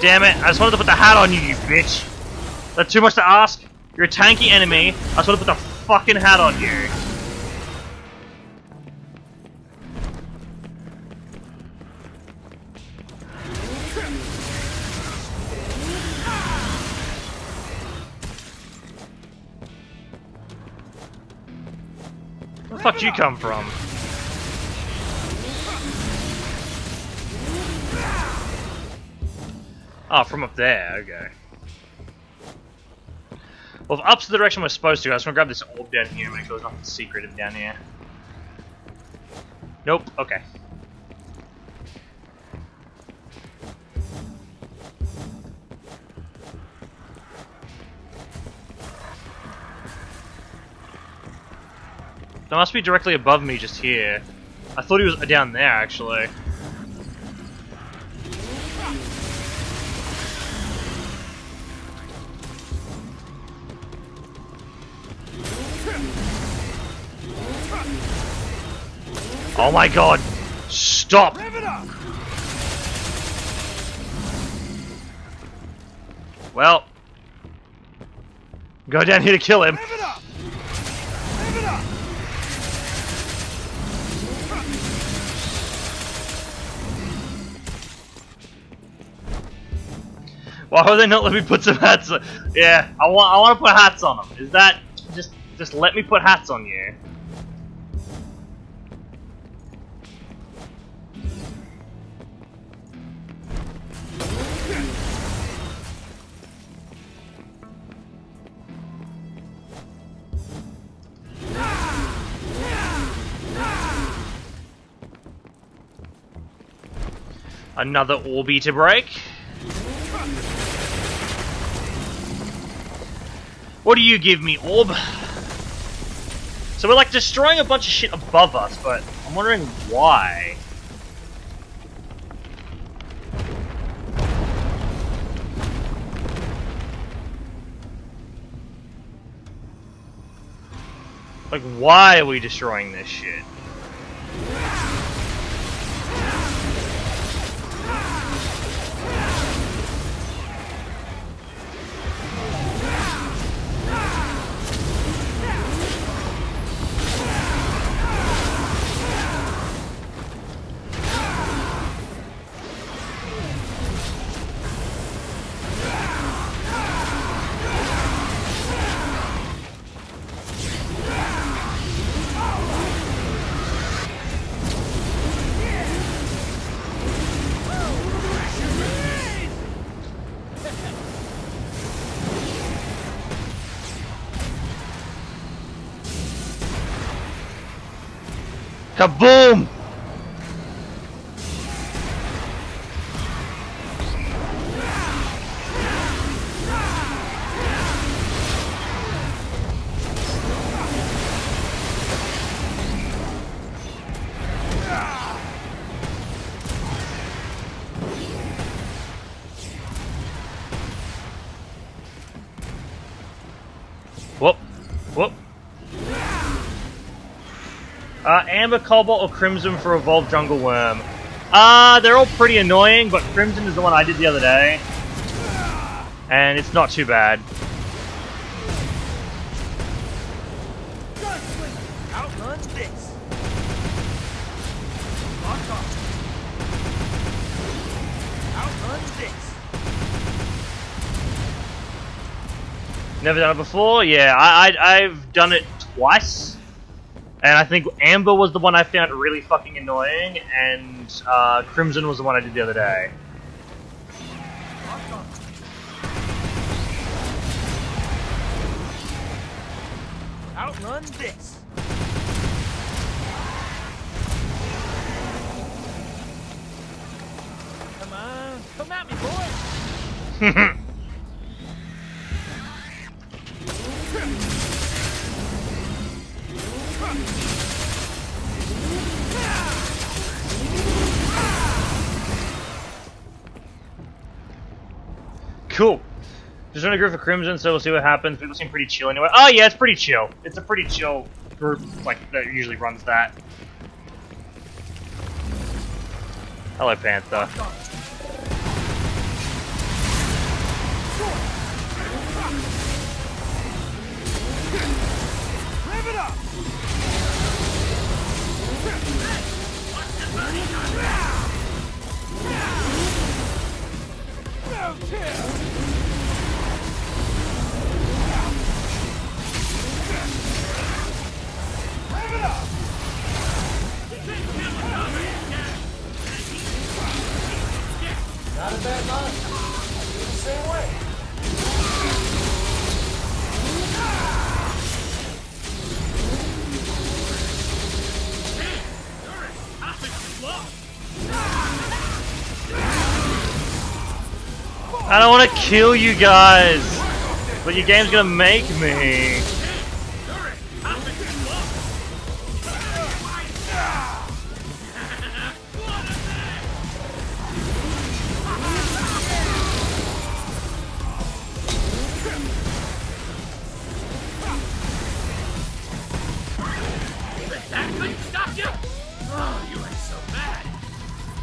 Damn it, I just wanted to put the hat on you, you bitch. That's too much to ask? You're a tanky enemy. I just want to put the fucking hat on you. Where the fuck did you come from? Oh, from up there, okay. Well, if up's the direction we're supposed to, I just want to grab this orb down here and make sure there's nothing secretive down here. Nope, okay. That must be directly above me just here. I thought he was down there, actually. Oh my god! Stop! Well, go down here to kill him. Why would they not let me put some hats on? Yeah, I want to put hats on them. Is that just let me put hats on you? Another Orby to break. What do you give me, Orb? So we're like destroying a bunch of shit above us, but I'm wondering why. Like, why are we destroying this shit? Kaboom! Whoop. Whoop. Amber, Cobalt, or Crimson for Evolved Jungle Worm. They're all pretty annoying, but Crimson is the one I did the other day. And it's not too bad. Outruns this. Outruns this. Never done it before? Yeah, I've done it twice. And I think Amber was the one I found really fucking annoying, and Crimson was the one I did the other day. Outruns this. Come on, come at me, boy. Cool. Just run a group for Crimson, so we'll see what happens. People seem pretty chill anyway. Oh yeah, it's pretty chill. It's a pretty chill group, like, that usually runs that. Hello, Panther. Rev it up. Not a bad line. You're the same way. I don't want to kill you guys, but your game's gonna make me.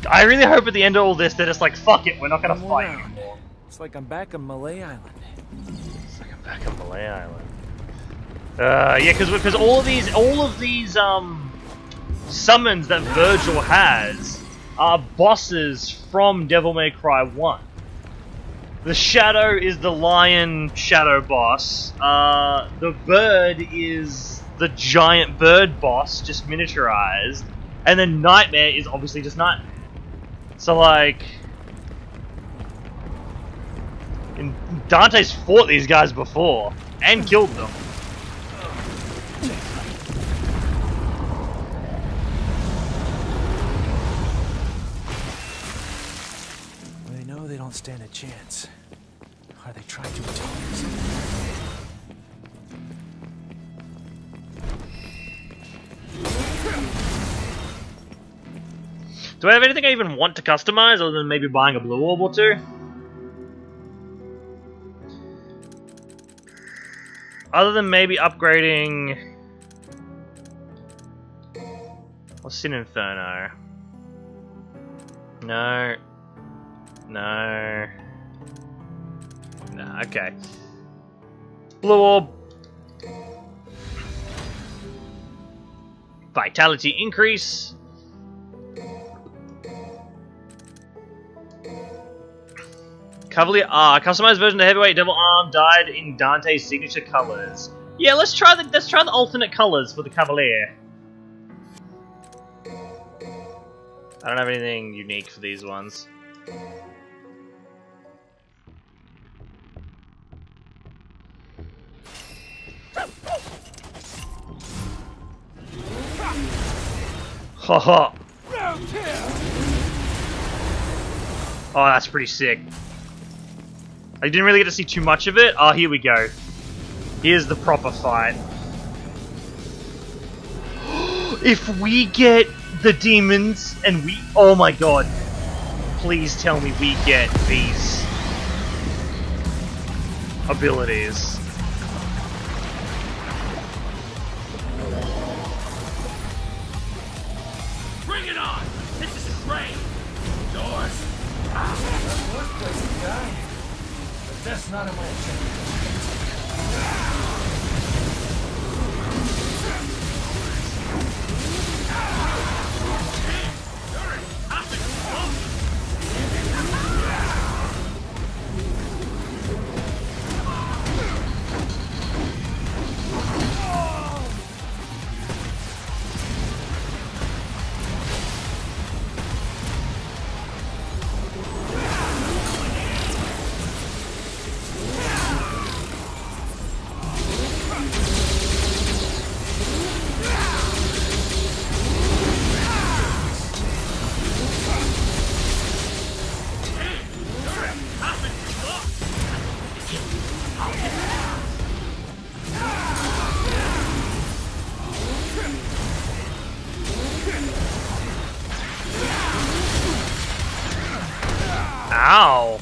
I really hope at the end of all this they're just like, fuck it, we're not gonna fight anymore. It's like I'm back on Malay Island. It's like I'm back on Malay Island. Yeah, because all of these summons that Virgil has are bosses from Devil May Cry 1. The Shadow is the lion shadow boss. The bird is the giant bird boss, just miniaturized. And then Nightmare is obviously just Nightmare. So, like... Dante's fought these guys before, and killed them. They know they don't stand a chance. Are they trying to attack us? Do I have anything I even want to customize, other than maybe buying a blue orb or two? Other than maybe upgrading... What's Sin Inferno? No. No. No, okay. Blue orb. Vitality increase. Cavalier R, customized version of Heavyweight Devil Arm dyed in Dante's signature colors. Yeah, let's try the alternate colors for the Cavalier. I don't have anything unique for these ones. Haha. Oh, that's pretty sick. I didn't really get to see too much of it. Oh, here we go. Here's the proper fight. If we get the demons and we... Oh my god. Please tell me we get these abilities. Bring it on! This is great! That's not a way. Ow.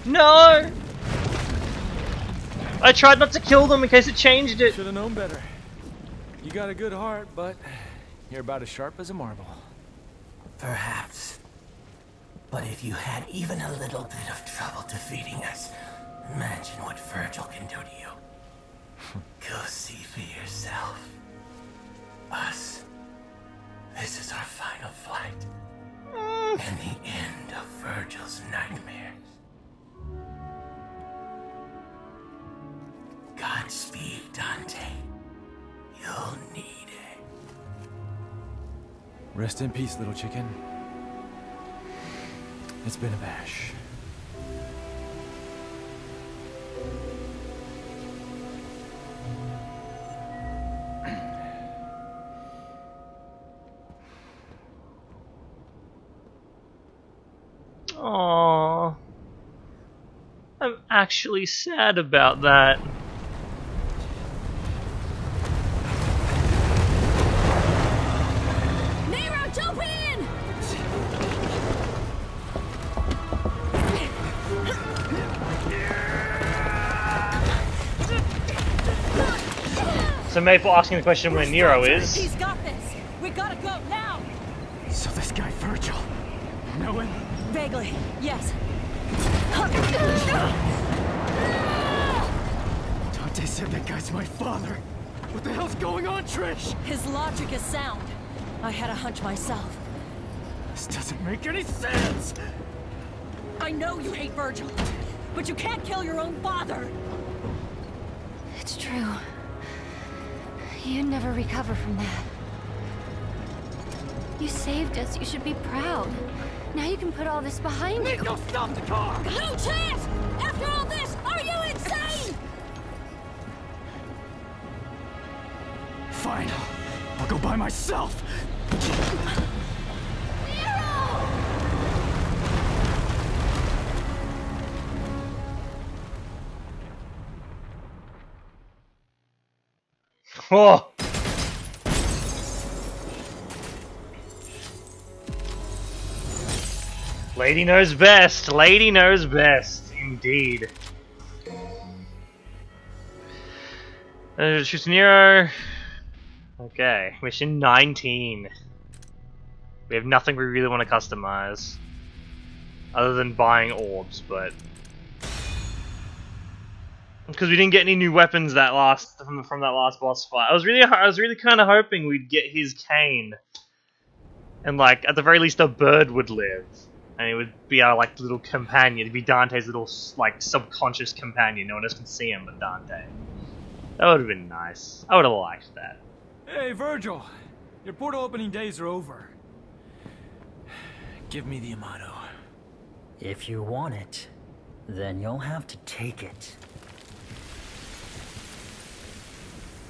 No! I tried not to kill them in case it changed it. Should have known better. You got a good heart, but you're about as sharp as a marble. Perhaps. But if you had even a little bit of trouble defeating us, imagine what Virgil can do to you. Go see for yourself. Us. This is our final fight. And the end of Virgil's nightmares. Godspeed, Dante. You'll need it. Rest in peace, little chicken. It's been a bash. Aww. I'm actually sad about that. Nero, jump in! So Maple asking the question where Nero is. He's got this. We gotta go now. So this guy Virgil, know him? Vaguely, yes. Dante said that guy's my father. What the hell's going on, Trish? His logic is sound. I had a hunch myself. This doesn't make any sense. I know you hate Virgil, but you can't kill your own father. It's true. You'd never recover from that. You saved us. You should be proud. Now you can put all this behind you. Nico, stop the car! No chance! After all this, are you insane? Fine. I'll go by myself. Nero! Oh! Lady knows best. Lady knows best. Indeed. Shoots Nero. Okay, mission 19. We have nothing we really want to customize. Other than buying orbs, but... Because we didn't get any new weapons that from that last boss fight. I was really kind of hoping we'd get his cane. And like, at the very least a bird would live. And it would be our like little companion. It'd be Dante's little like subconscious companion. No one else can see him but Dante. That would have been nice. I would have liked that. Hey, Virgil. Your portal opening days are over. Give me the Amato. If you want it, then you'll have to take it.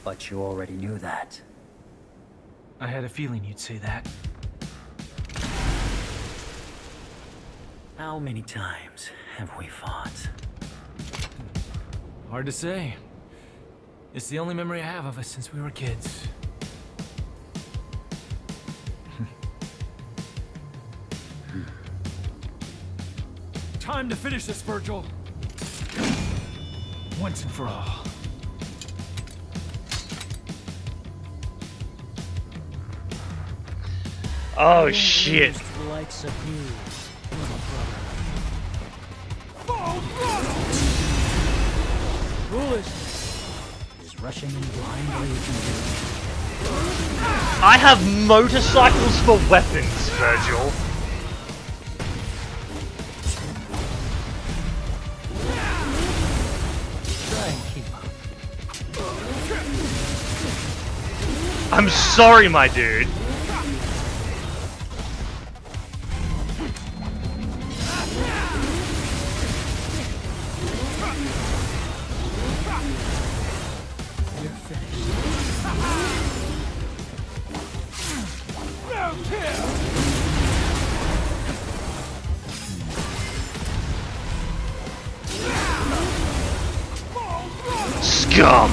But you already knew that. I had a feeling you'd say that. How many times have we fought? Hard to say. It's the only memory I have of us since we were kids. Time to finish this, Virgil. Once and for all. Oh shit. The likes of you, little brother. Foolish is rushing in blindly to I have motorcycles for weapons, Virgil. try and keep up. I'm sorry, my dude. Scum!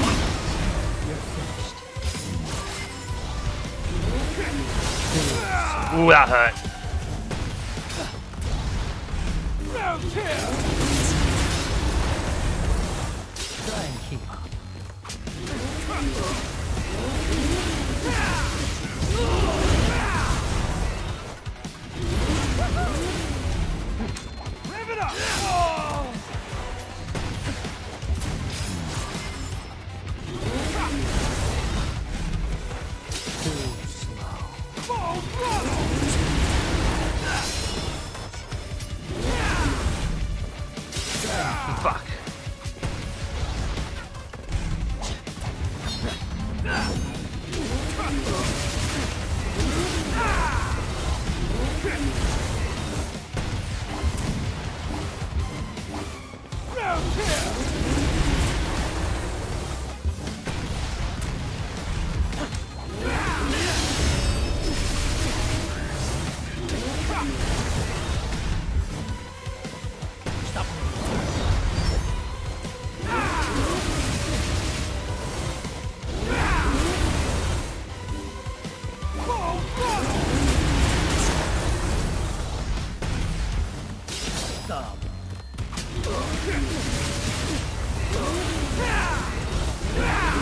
Ooh, that hurt. Try and keep up. Rev it up! Fuck.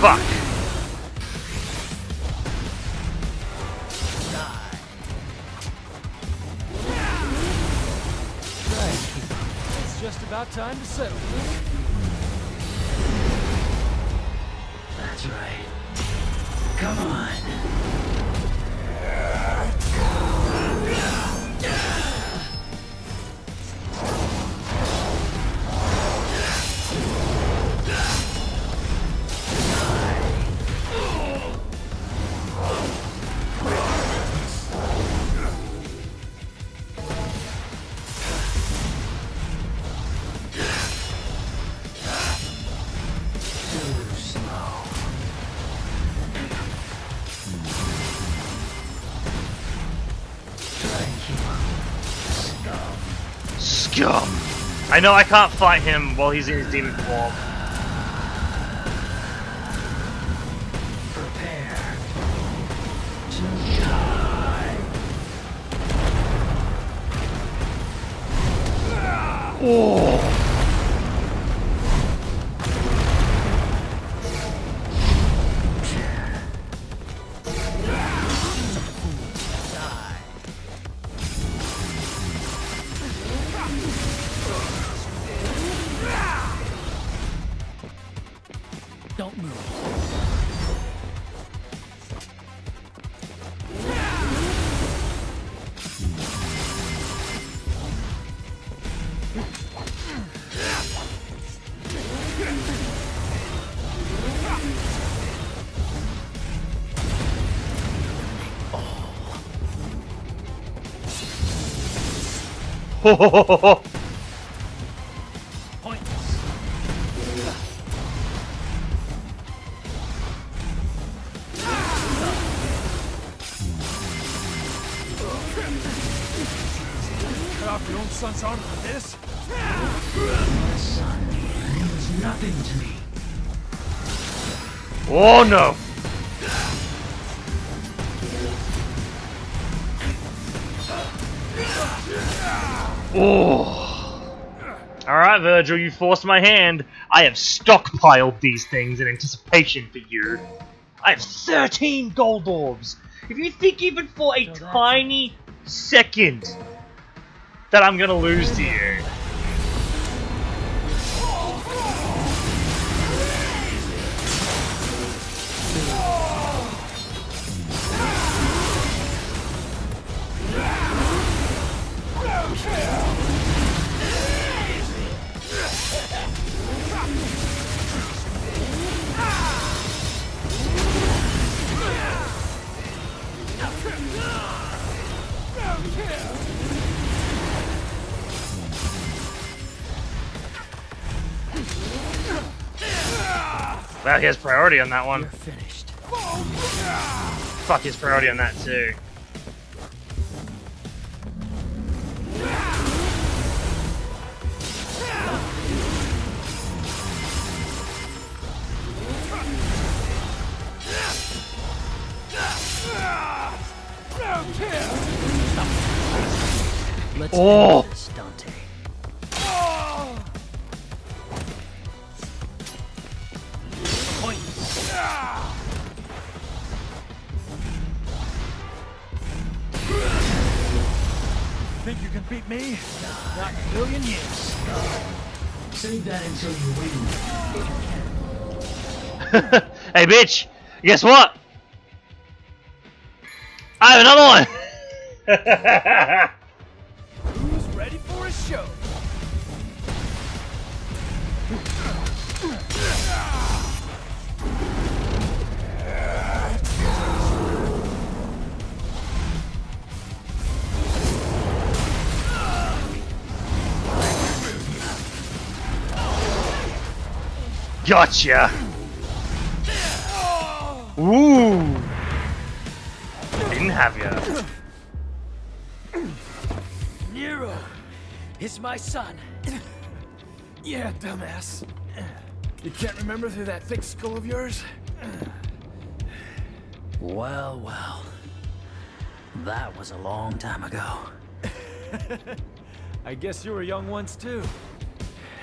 Fuck. It's just about time to settle. That's right. Come on. Scum! I know I can't fight him while he's in his demon form. Don't move. Cut off your own son's arm for this? My son means nothing to me. Oh no! Oh! Alright, Virgil, you forced my hand. I have stockpiled these things in anticipation for you. I have 13 gold orbs. If you think even for a tiny second that I'm gonna lose to you. Well, he has priority on that one. You're finished. Fuck his priority on that too. Let's Oh! end this, Dante. Think you can beat me? Not in a million years. Save that until you win. Hey, bitch! Guess what? I have another one! Who's ready for a show? Gotcha! Ooh! Didn't have ya. Nero is my son. Yeah, dumbass. You can't remember through that thick skull of yours? Well, well. That was a long time ago. I guess you were young once too.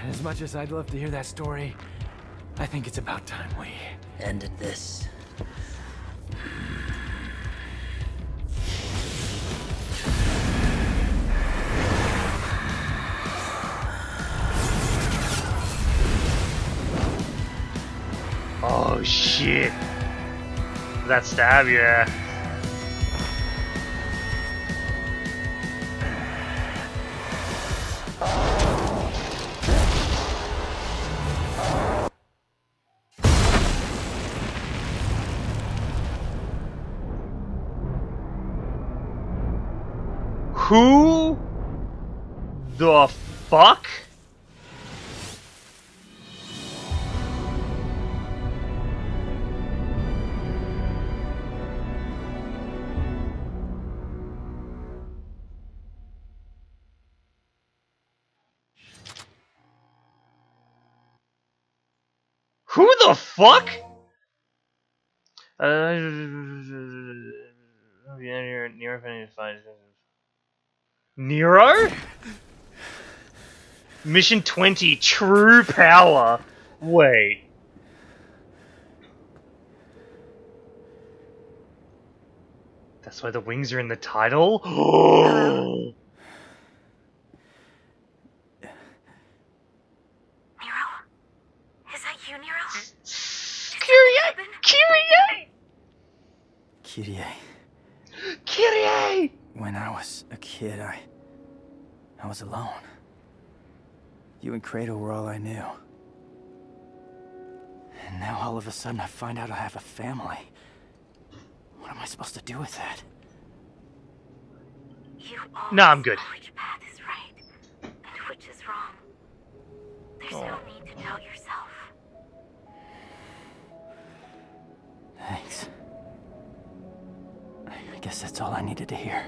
As much as I'd love to hear that story, I think it's about time we ended this. Oh shit. That stab, yeah. Who the fuck? Who the fuck? Nero? Mission 20, True Power. Wait. That's why the wings are in the title? Oh. Nero? Is that you, Nero? Kyrie! Kyrie. Kyrie! When I was a kid, I was alone. You and Kratos were all I knew. And now all of a sudden I find out I have a family. What am I supposed to do with that? No, I'm good. Which path is right and which is wrong. There's no need to doubt yourself. Thanks. I guess that's all I needed to hear.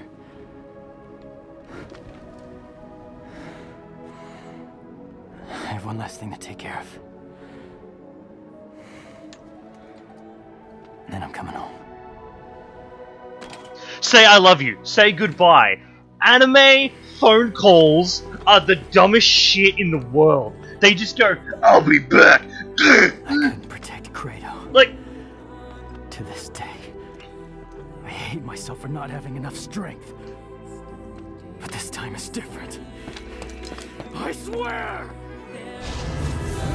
I have one last thing to take care of. Then I'm coming home. Say I love you. Say goodbye. Anime phone calls are the dumbest shit in the world. They just go, I'll be back. I couldn't protect Kratos. Like, to this day, I hate myself for not having enough strength. But this time is different. I swear!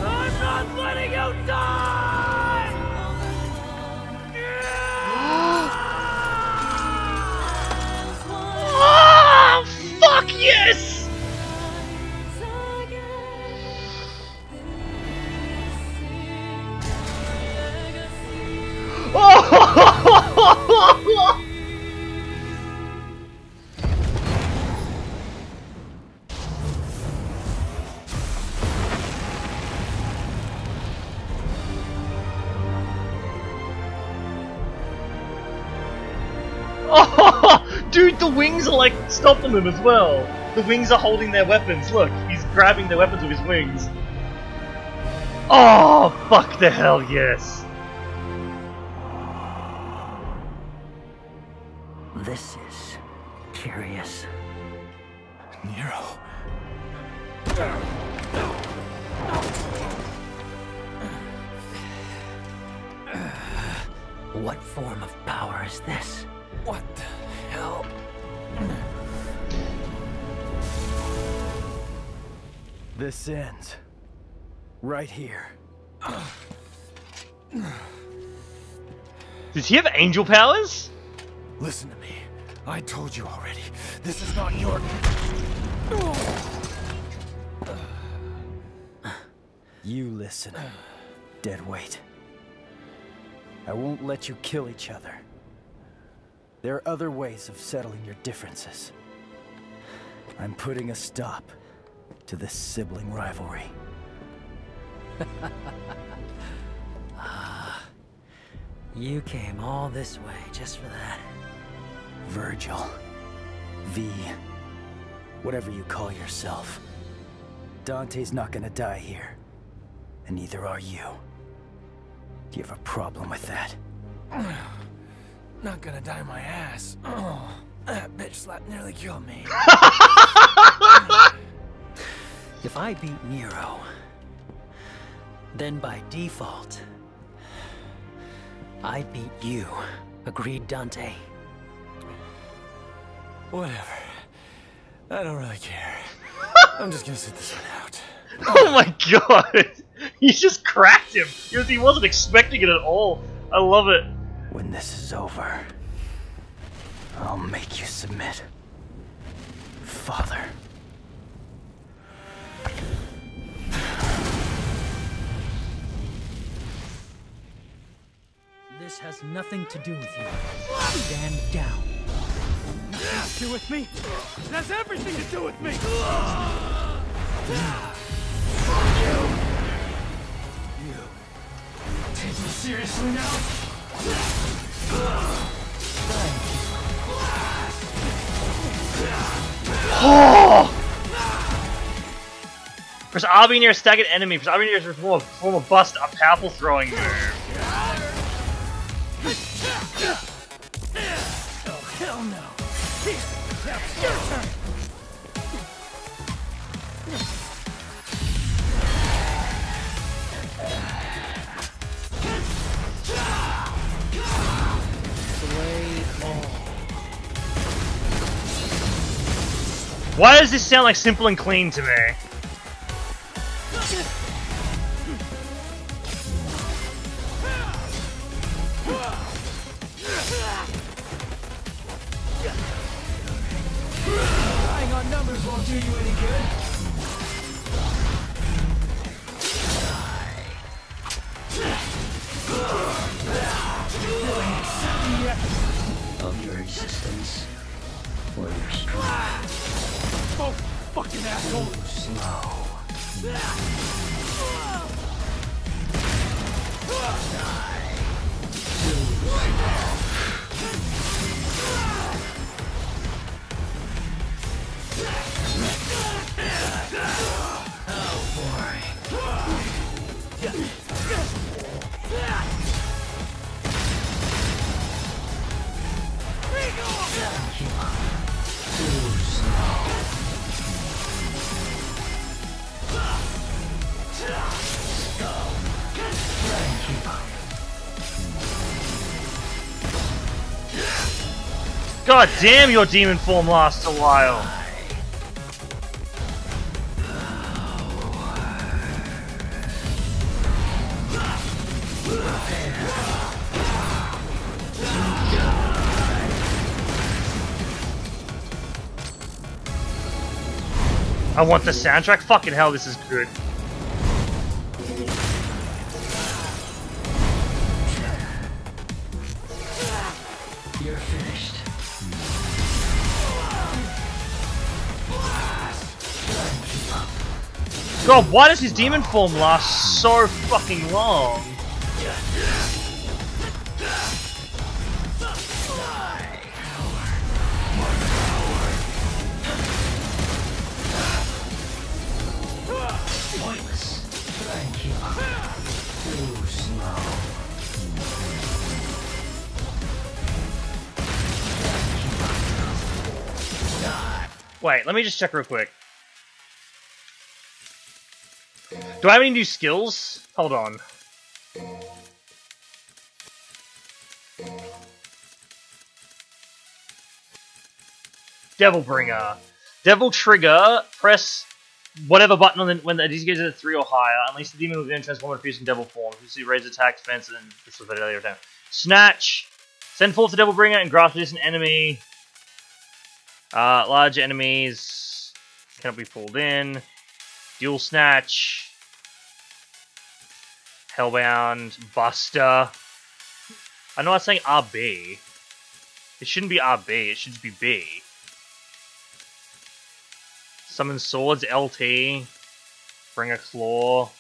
I'm not letting you die! oh, fuck yes! Oh! Oh, dude, the wings are like stopping them as well. The wings are holding their weapons. Look, he's grabbing their weapons with his wings. Oh, fuck the hell yes. This is curious. Nero. What form of power is this? What the hell? This ends right here. Does he have angel powers? Listen to me. I told you already. This is not your... You listen, deadweight. I won't let you kill each other. There are other ways of settling your differences. I'm putting a stop to this sibling rivalry. You came all this way just for that. Virgil. V. Whatever you call yourself. Dante's not gonna die here. And neither are you. Do you have a problem with that? Not gonna die my ass. Oh, that bitch slap nearly killed me. If I beat Nero, then by default, I beat you. Agreed, Dante? Whatever. I don't really care. I'm just gonna sit this one out. Oh my god! He just cracked him because he wasn't expecting it at all. I love it. When this is over, I'll make you submit. Father. This has nothing to do with you. Stand down. Nothing to do with me? It has everything to do with me! You. Take me seriously now? Oh! Press RB near a staggered enemy. Press RB near a form of bust, a powerful throwing move. Oh, hell no! Why does this sound like Simple and Clean to me? numbers won't do you any good. Of your existence or your strength. Oh, fucking asshole! Slow. God damn, your demon form lasts a while. I want the soundtrack. Fucking hell, this is good. You're finished. God, why does his demon form last so fucking long? Pointless. Thank you. Too slow. Wait, let me just check real quick. Do I have any new skills? Hold on. Devil Bringer. Devil Trigger. Press whatever button on the, when the DC gets at 3 or higher. Unleash the demon within transform and fuse in devil form. You see raise attack, defense, and this was earlier down. Snatch. Send forth the Devil Bringer and grasp this an enemy. Large enemies cannot be pulled in. Dual Snatch. Hellbound, Buster. I know I was saying RB. It shouldn't be RB, it should be B. Summon Swords, LT. Bring a Claw.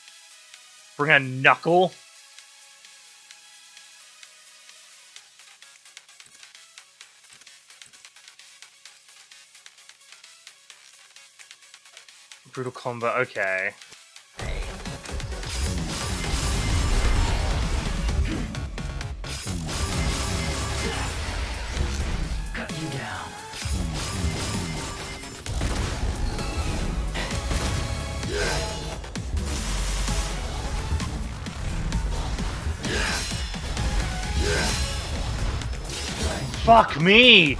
Bring a Knuckle. Brutal Combo, okay. Fuck me!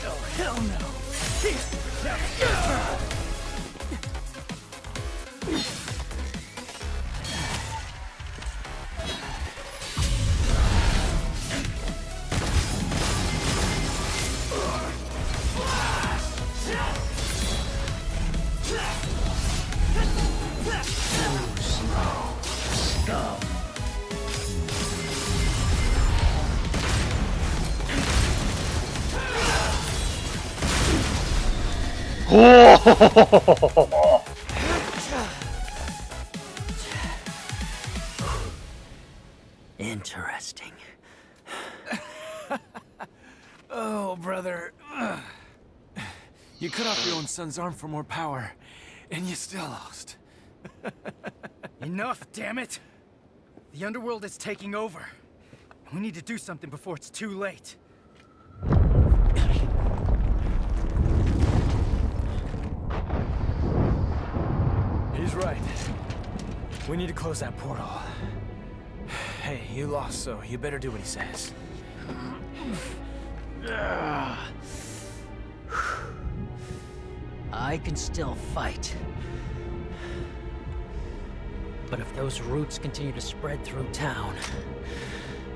Oh, hell no! Interesting. Oh, brother. You cut off your own son's arm for more power, and you still lost. Enough, damn it! The underworld is taking over. We need to do something before it's too late. He's right. We need to close that portal. Hey, you lost, so you better do what he says. I can still fight. But if those roots continue to spread through town,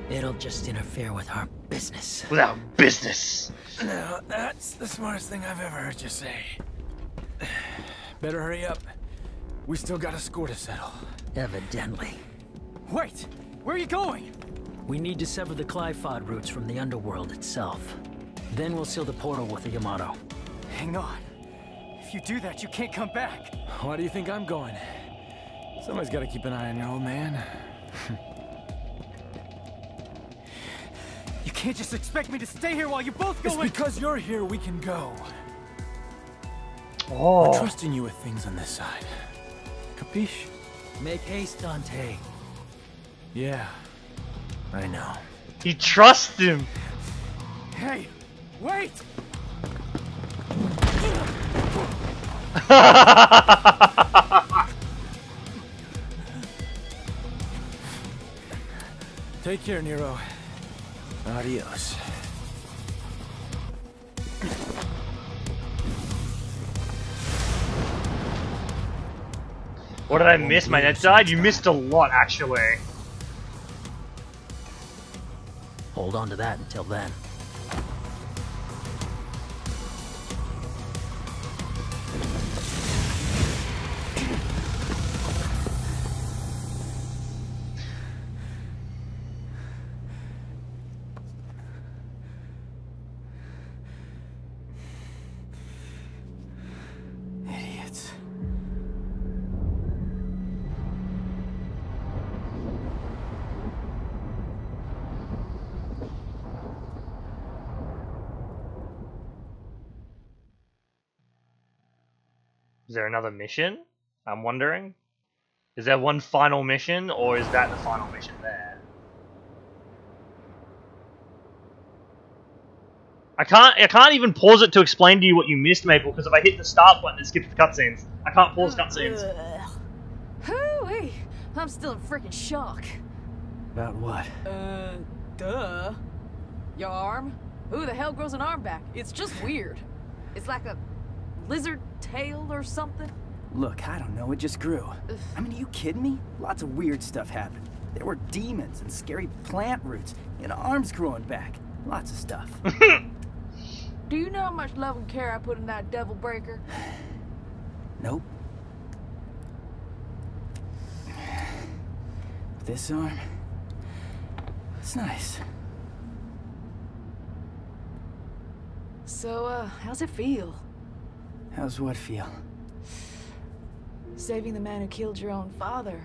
it'll just interfere with our business. With our business. No, that's the smartest thing I've ever heard you say. Better hurry up. We still got a score to settle. Evidently. Wait! Where are you going? We need to sever the Clifod roots from the underworld itself. Then we'll seal the portal with the Yamato. Hang on. If you do that, you can't come back. Why do you think I'm going? Somebody's got to keep an eye on your old man. You can't just expect me to stay here while you both go. It's because you're here we can go. Oh. We're trusting you with things on this side. Capiche? Make haste, Dante. Yeah, I know. He trusts him. Hey, wait! Take care, Nero. Adios. What did I miss? My net died? You missed a lot, actually. Hold on to that until then. Idiots. Is there another mission? I'm wondering. Is there one final mission, or is that the final mission there? I can't even pause it to explain to you what you missed, Maple, because if I hit the start button, it skips the cutscenes. I can't pause cutscenes. Hooey! I'm still in freaking shock. About what? Duh. Your arm? Who the hell grows an arm back? It's just weird. It's like a lizard tail or something. Look, I don't know, it just grew. I mean, are you kidding me? Lots of weird stuff happened. There were demons and scary plant roots and arms growing back. Lots of stuff. Do you know how much love and care I put in that devil breaker? Nope. This arm, it's nice. So, how's it feel? How's what feel? Saving the man who killed your own father.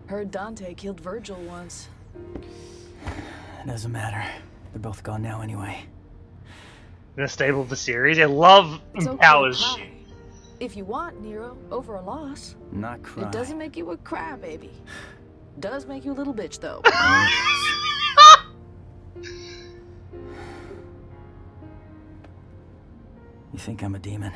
Heard Dante killed Virgil once. It doesn't matter. They're both gone now anyway. In the stable of the series, I love Empower's okay shit. If you want, Nero, over a loss. Not cry. It doesn't make you a crybaby. Does make you a little bitch, though. You think I'm a demon?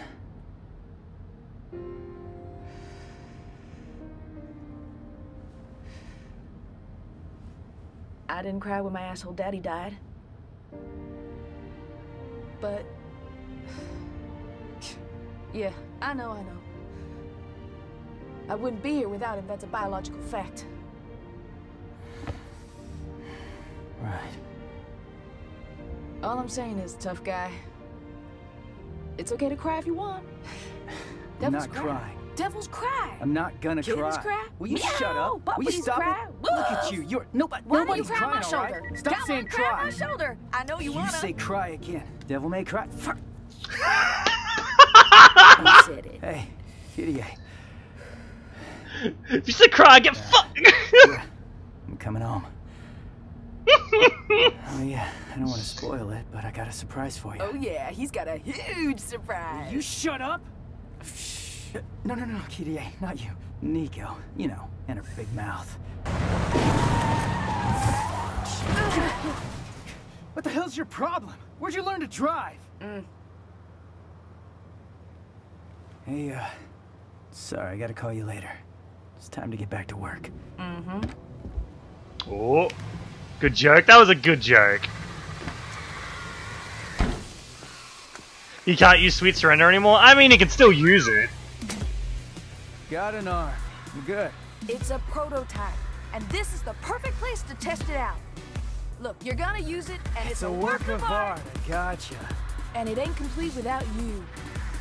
I didn't cry when my asshole daddy died. But... yeah, I know. I wouldn't be here without him, that's a biological fact. Right. All I'm saying is, tough guy, it's okay to cry if you want. I'm Devils not cry. crying. Devils cry. I'm not gonna Kittens cry. cry. Will you Meow. shut up? Will you Puppies stop cry. it? Look at you. You're Why don't you nobody's cry on my crying, all shoulder? right? Stop Come saying on, cry on cry. my shoulder. I know you You wanna. say cry again. Devil may cry. Fuck. You said it. Hey, idiot. If you say cry, get fucked! Yeah, I'm coming home. Oh yeah, I don't want to spoil it, but I got a surprise for you. Oh yeah, he's got a huge surprise. You shut up! No, Kirie, not you. Nico, you know, and her big mouth. What the hell's your problem? Where'd you learn to drive? Hey, sorry, I gotta call you later. It's time to get back to work. Oh, good joke. That was a good joke. You can't use Sweet Surrender anymore? I mean, you can still use it. Got an arm. I'm good. It's a prototype, and this is the perfect place to test it out. Look, you're gonna use it, and it's a work of art. I gotcha. And it ain't complete without you.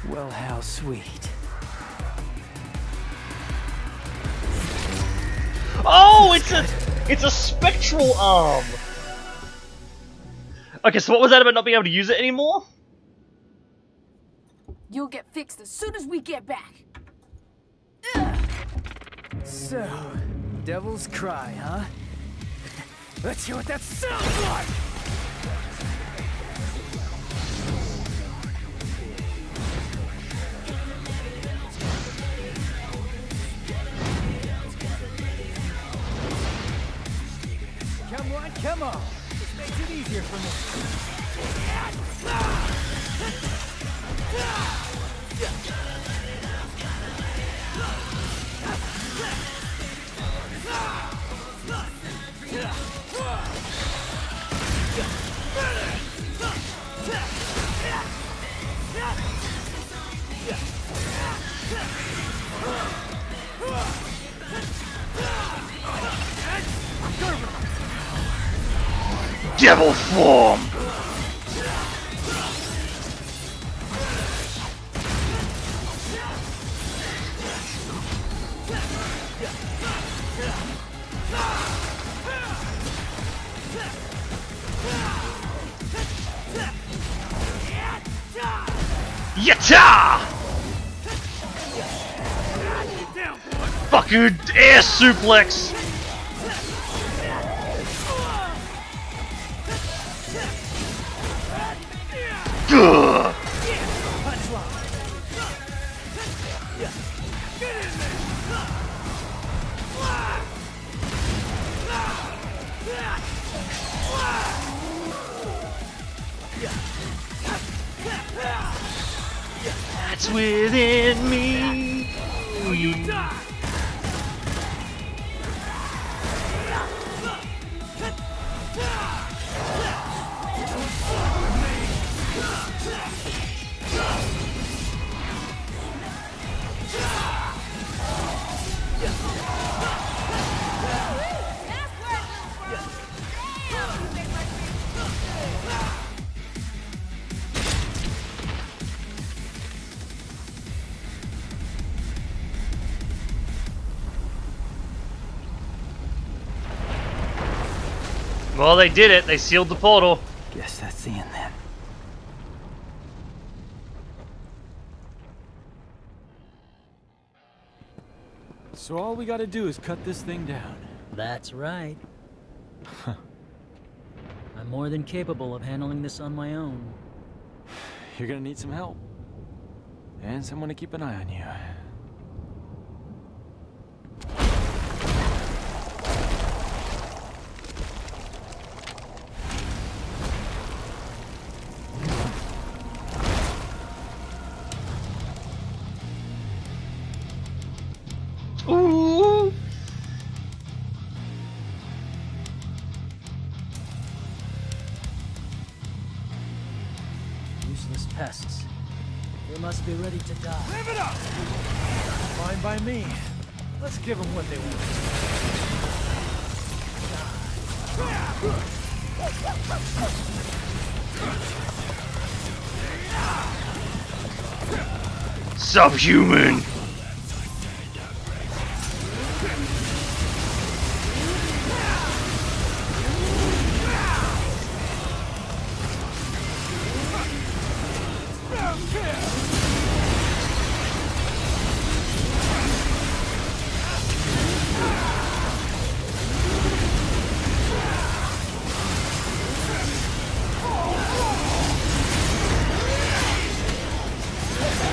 Well, how sweet. Oh, it's a spectral arm. Okay, so what was that about not being able to use it anymore? You'll get fixed as soon as we get back. So, Devil's Cry, huh? Let's hear what that sounds like! Come on! This makes it easier for me. Devil form! Yatta! Fuck you, air suplex! Gah! That's within me. You die. Well, they did it. They sealed the portal. Guess that's the end then. So all we gotta do is cut this thing down. That's right. I'm more than capable of handling this on my own. You're gonna need some help. And someone to keep an eye on you. Ooh. Useless pests. They must be ready to die. Live it up! Fine by me. Let's give them what they want. Subhuman!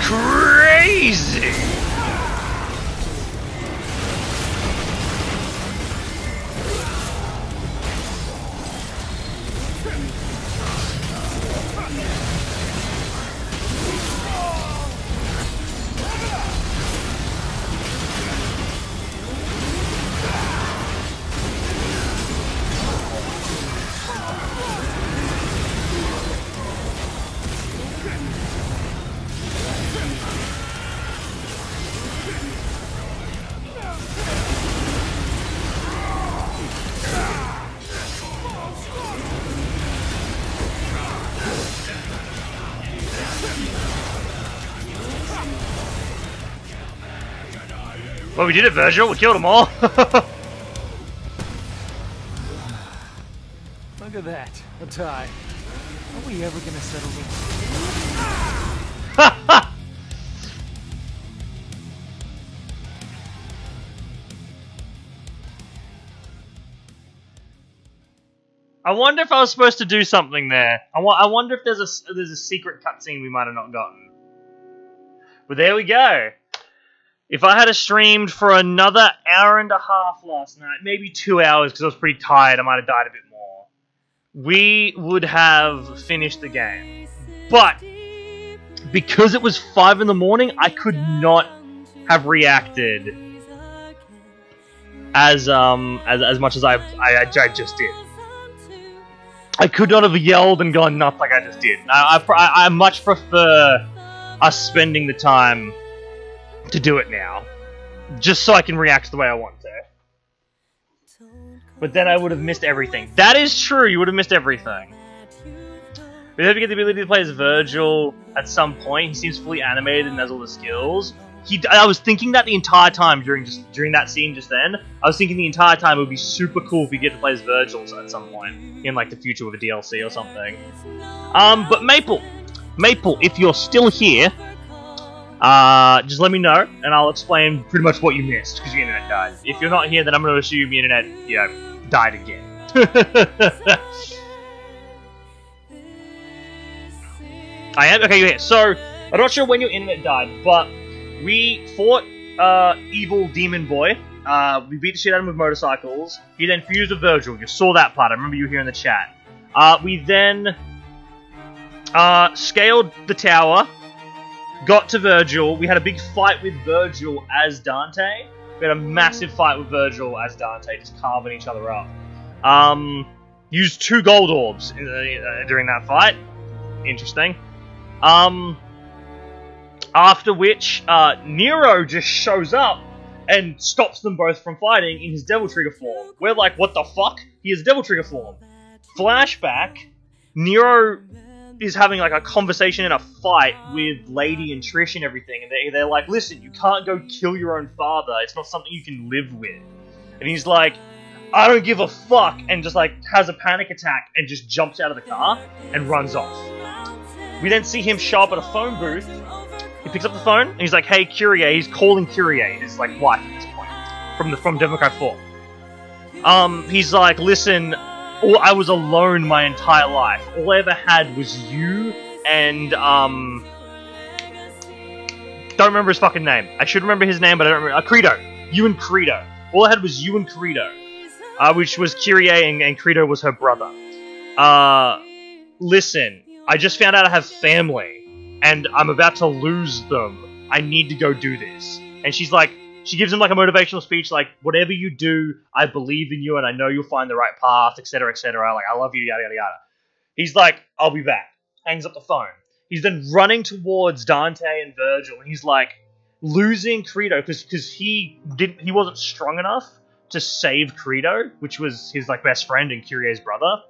Crazy! Well, we did it, Virgil. We killed them all. Look at that. A tie. Are we ever gonna settle this? I wonder if I was supposed to do something there. I wonder if there's a secret cutscene we might have not gotten. But there we go. If I had streamed for another hour and a half last night, maybe 2 hours because I was pretty tired, I might have died a bit more, we would have finished the game. But because it was 5 in the morning, I could not have reacted as much as I just did. I could not have yelled and gone nuts like I just did. I much prefer us spending the time to do it now, just so I can react the way I want to. But then I would have missed everything. That is true, you would have missed everything. We have to get the ability to play as Virgil at some point. He seems fully animated and has all the skills. I was thinking that the entire time during that scene just then. I was thinking the entire time it would be super cool if we get to play as Virgil at some point in like the future with a DLC or something. But Maple, if you're still here, just let me know and I'll explain pretty much what you missed because your internet died. If you're not here, then I'm going to assume your internet, died again. I am okay. You're here. So I'm not sure when your internet died, but we fought evil demon boy. We beat the shit out of him with motorcycles. He then fused with Virgil. You saw that part. I remember you here in the chat. We then scaled the tower, got to Virgil. We had a big fight with Virgil as Dante. We had a massive fight with Virgil as Dante, just carving each other up. Used 2 gold orbs during that fight. Interesting. After which, Nero just shows up and stops them both from fighting in his Devil Trigger form. We're like, what the fuck? He has Devil Trigger form. Flashback, Nero is having like a conversation and a fight with Lady and Trish and everything, and they're like, listen, you can't go kill your own father. It's not something you can live with. And he's like, I don't give a fuck, and just like has a panic attack and just jumps out of the car and runs off. We then see him show up at a phone booth. He picks up the phone and he's like, hey, Kyrie. He's calling Kyrie, his like wife at this point, from Devil May Cry 4. He's like, listen, I was alone my entire life. All I ever had was you and don't remember his fucking name. I should remember his name, but I don't remember. Credo. You and Credo. All I had was you and Credo, which was Kyrie, and Credo was her brother. Listen, I just found out I have family. And I'm about to lose them. I need to go do this. And she's like, she gives him like a motivational speech, like, whatever you do, I believe in you and I know you'll find the right path, etc., etc. Like, I love you, yada, yada, yada. He's like, I'll be back. Hangs up the phone. He's then running towards Dante and Virgil, and he's like, losing Credo, because he wasn't strong enough to save Credo, which was his like best friend and Kyrie's brother.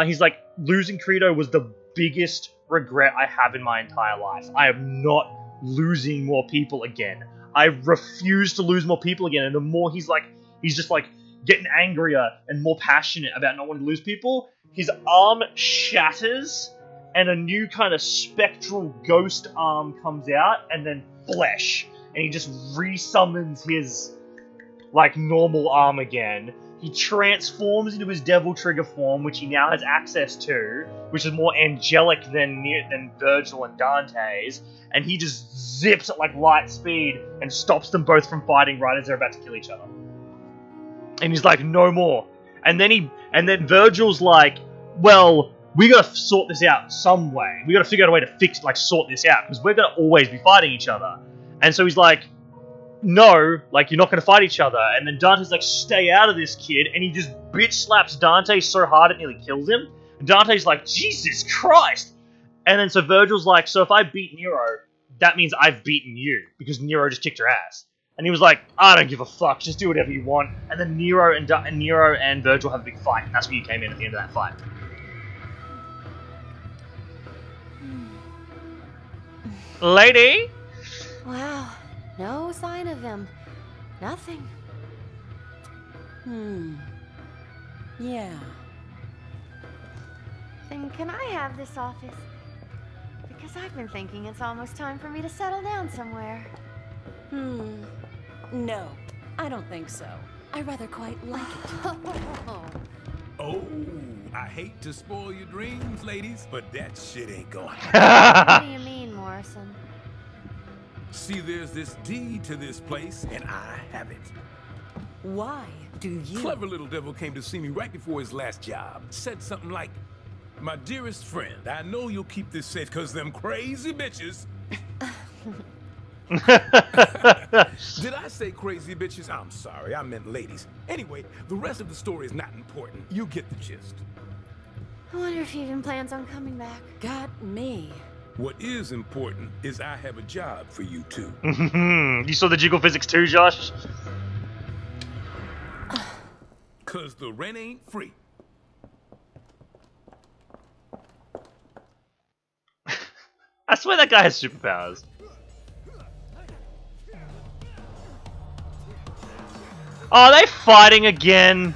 He's like, losing Credo was the biggest regret I have in my entire life. I am not losing more people again. I refuse to lose more people again. And the more he's just like getting angrier and more passionate about not wanting to lose people, his arm shatters and a new kind of spectral ghost arm comes out and then flesh. And he just resummons his like normal arm again. He transforms into his Devil Trigger form, which he now has access to, which is more angelic than Virgil and Dante's, and he just zips at like light speed and stops them both from fighting right as they're about to kill each other. And he's like, no more. And then Virgil's like, well, we gotta sort this out some way. We gotta figure out a way to sort this out, because we're gonna always be fighting each other. And so he's like, no, like, you're not going to fight each other. And then Dante's like, stay out of this, kid. And he just bitch slaps Dante so hard it nearly kills him. And Dante's like, Jesus Christ. And then so Virgil's like, so if I beat Nero, that means I've beaten you, because Nero just kicked your ass. And he was like, I don't give a fuck, just do whatever you want. And then Nero and Virgil have a big fight, and that's where you came in at the end of that fight. Lady? Wow. No sign of him. Nothing. Yeah. Then can I have this office? Because I've been thinking it's almost time for me to settle down somewhere. No, I don't think so. I rather quite like it. Oh, I hate to spoil your dreams, ladies, but that shit ain't going. What do you mean, Morrison? See, there's this deed to this place, and I have it. Why do you? Clever little devil came to see me right before his last job. Said something like, "My dearest friend, I know you'll keep this safe because them crazy bitches." Did I say crazy bitches? I'm sorry, I meant ladies. Anyway, the rest of the story is not important. You get the gist. I wonder if he even plans on coming back. Got me. What is important is I have a job for you too. You saw the jiggle physics too, Josh? Cause the rent ain't free. I swear that guy has superpowers. Oh, are they fighting again?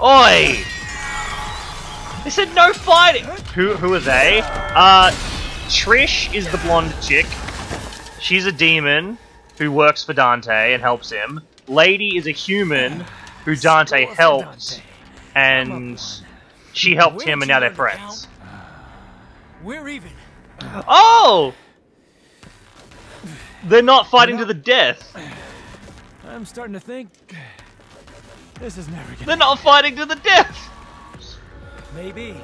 Oi! They said no fighting! Who are they? Trish is the blonde chick. She's a demon who works for Dante and helps him. Lady is a human who Dante helped, and she helped him, and now they're friends. We're even. Oh! They're not fighting to the death. I'm starting to think this is never gonna. They're not fighting to the death. Maybe.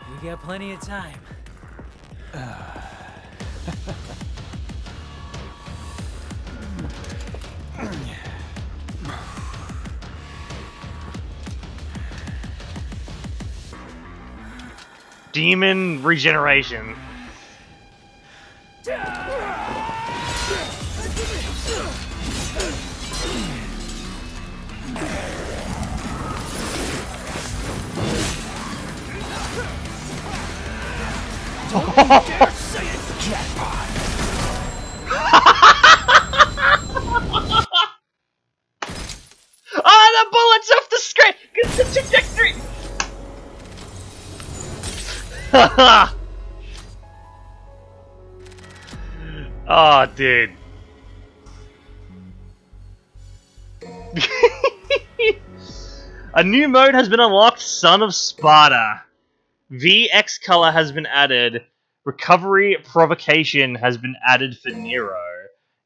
We got plenty of time. Demon regeneration. Oh, the bullets off the screen! Get the trajectory! Oh, dude. A new mode has been unlocked, Son of Sparta. VX color has been added. Recovery provocation has been added for Nero.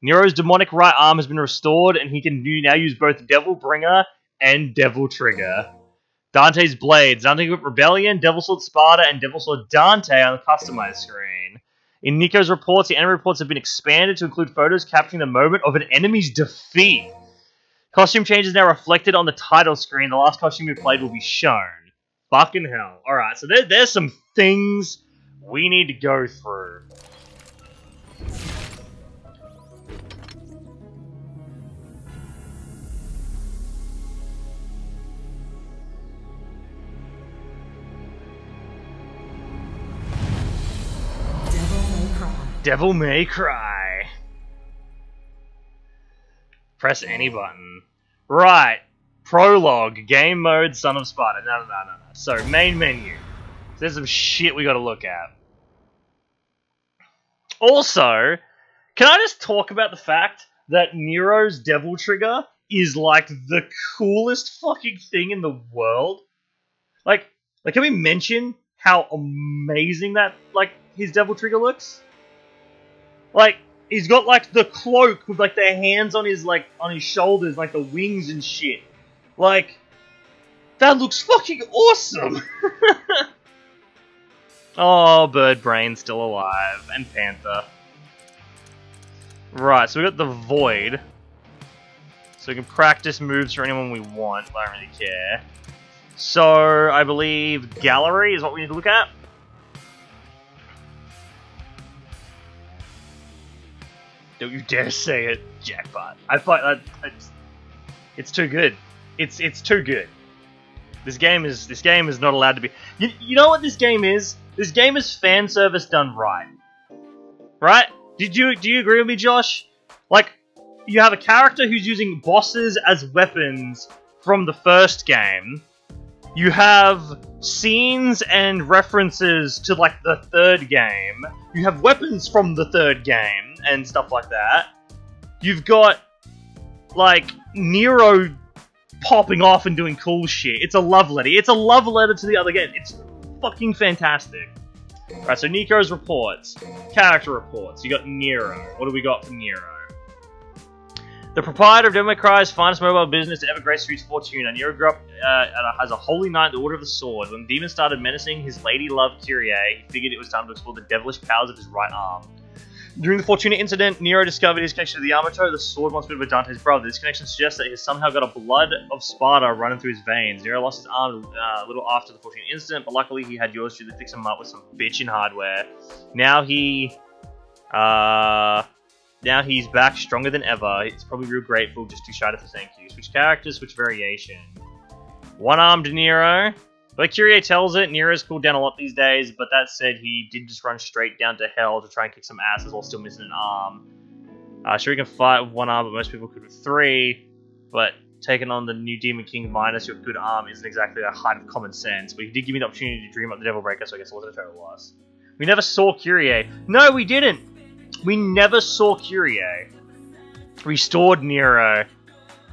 Nero's demonic right arm has been restored, and he can now use both Devil Bringer and Devil Trigger. Dante's blades, Dante Whip Rebellion, Devil Sword Sparta, and Devil Sword Dante on the customized screen. In Nico's reports, the enemy reports have been expanded to include photos capturing the moment of an enemy's defeat. Costume changes now reflected on the title screen. The last costume we played will be shown. Fucking hell. Alright, so there's some things we need to go through. Devil May Cry. Press any button. Right. Prologue. Game mode. Son of Sparta. No. So, main menu. There's some shit we gotta look at. Also, can I just talk about the fact that Nero's Devil Trigger is like the coolest fucking thing in the world? Like can we mention how amazing that, like, his Devil Trigger looks? Like, he's got, like, the cloak with, like, the hands on his, like, on his shoulders, like, the wings and shit. Like, that looks fucking awesome! Oh, Bird Brain's still alive. And Panther. Right, so we got the Void. So we can practice moves for anyone we want. I don't really care. So, I believe Gallery is what we need to look at. Don't you dare say it, jackpot. I thought that it's too good. It's too good. This game is not allowed to be. You know what this game is? This game is fan service done right. Right? Do you agree with me, Josh? Like, you have a character who's using bosses as weapons from the first game. You have scenes and references to, like, the third game. You have weapons from the third game and stuff like that. You've got, like, Nero popping off and doing cool shit. It's a love letter. It's a love letter to the other game. It's fucking fantastic. Alright, so Nico's reports. Character reports. You got Nero. What do we got for Nero? The proprietor of Devil May Cry's finest mobile business to ever grace Street's Fortuna. Nero grew up as a holy knight in the Order of the Sword. When demons started menacing his lady love Kyrie, he figured it was time to explore the devilish powers of his right arm. During the Fortuna incident, Nero discovered his connection to the Yamato, the sword once been with Dante's brother. This connection suggests that he has somehow got a blood of Sparta running through his veins. Nero lost his arm a little after the Fortuna incident, but luckily he had yours to fix him up with some bitchin' hardware. Now he's back stronger than ever. He's probably real grateful, just too shy to thank you. Switch characters, switch variation. One-armed Nero. But Kyrie tells it, Nero's cooled down a lot these days, but that said, he did just run straight down to hell to try and kick some asses while still missing an arm. Sure, he can fight with one arm, but most people could with three. But taking on the new Demon King minus your good arm isn't exactly the height of common sense. But he did give me the opportunity to dream up the Devil Breaker, so I guess it wasn't a total loss. We never saw Kyrie. No, we didn't! We never saw Kyrie. Restored Nero.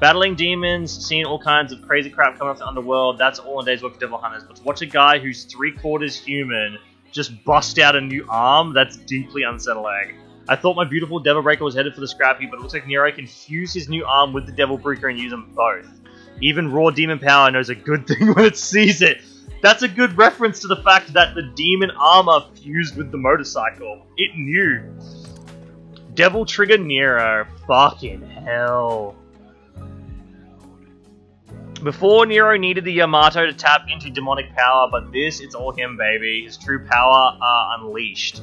Battling demons, seeing all kinds of crazy crap coming off the underworld, that's all in days work for Devil Hunters. But to watch a guy who's 3/4 human just bust out a new arm, that's deeply unsettling. I thought my beautiful Devil Breaker was headed for the scrappy, but it looks like Nero can fuse his new arm with the Devil Breaker and use them both. Even raw demon power knows a good thing when it sees it. That's a good reference to the fact that the demon armor fused with the motorcycle. It knew. Devil Trigger Nero. Fucking hell. Before, Nero needed the Yamato to tap into demonic power, but this, it's all him, baby. His true power unleashed.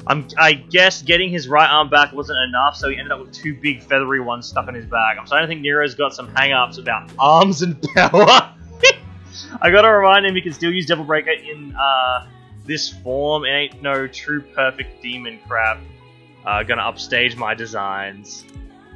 I guess getting his right arm back wasn't enough, so he ended up with two big feathery ones stuck in his bag. I'm starting to think Nero's got some hang-ups about arms and power. I gotta remind him he can still use Devil Breaker in this form. It ain't no true perfect demon crap. Gonna upstage my designs.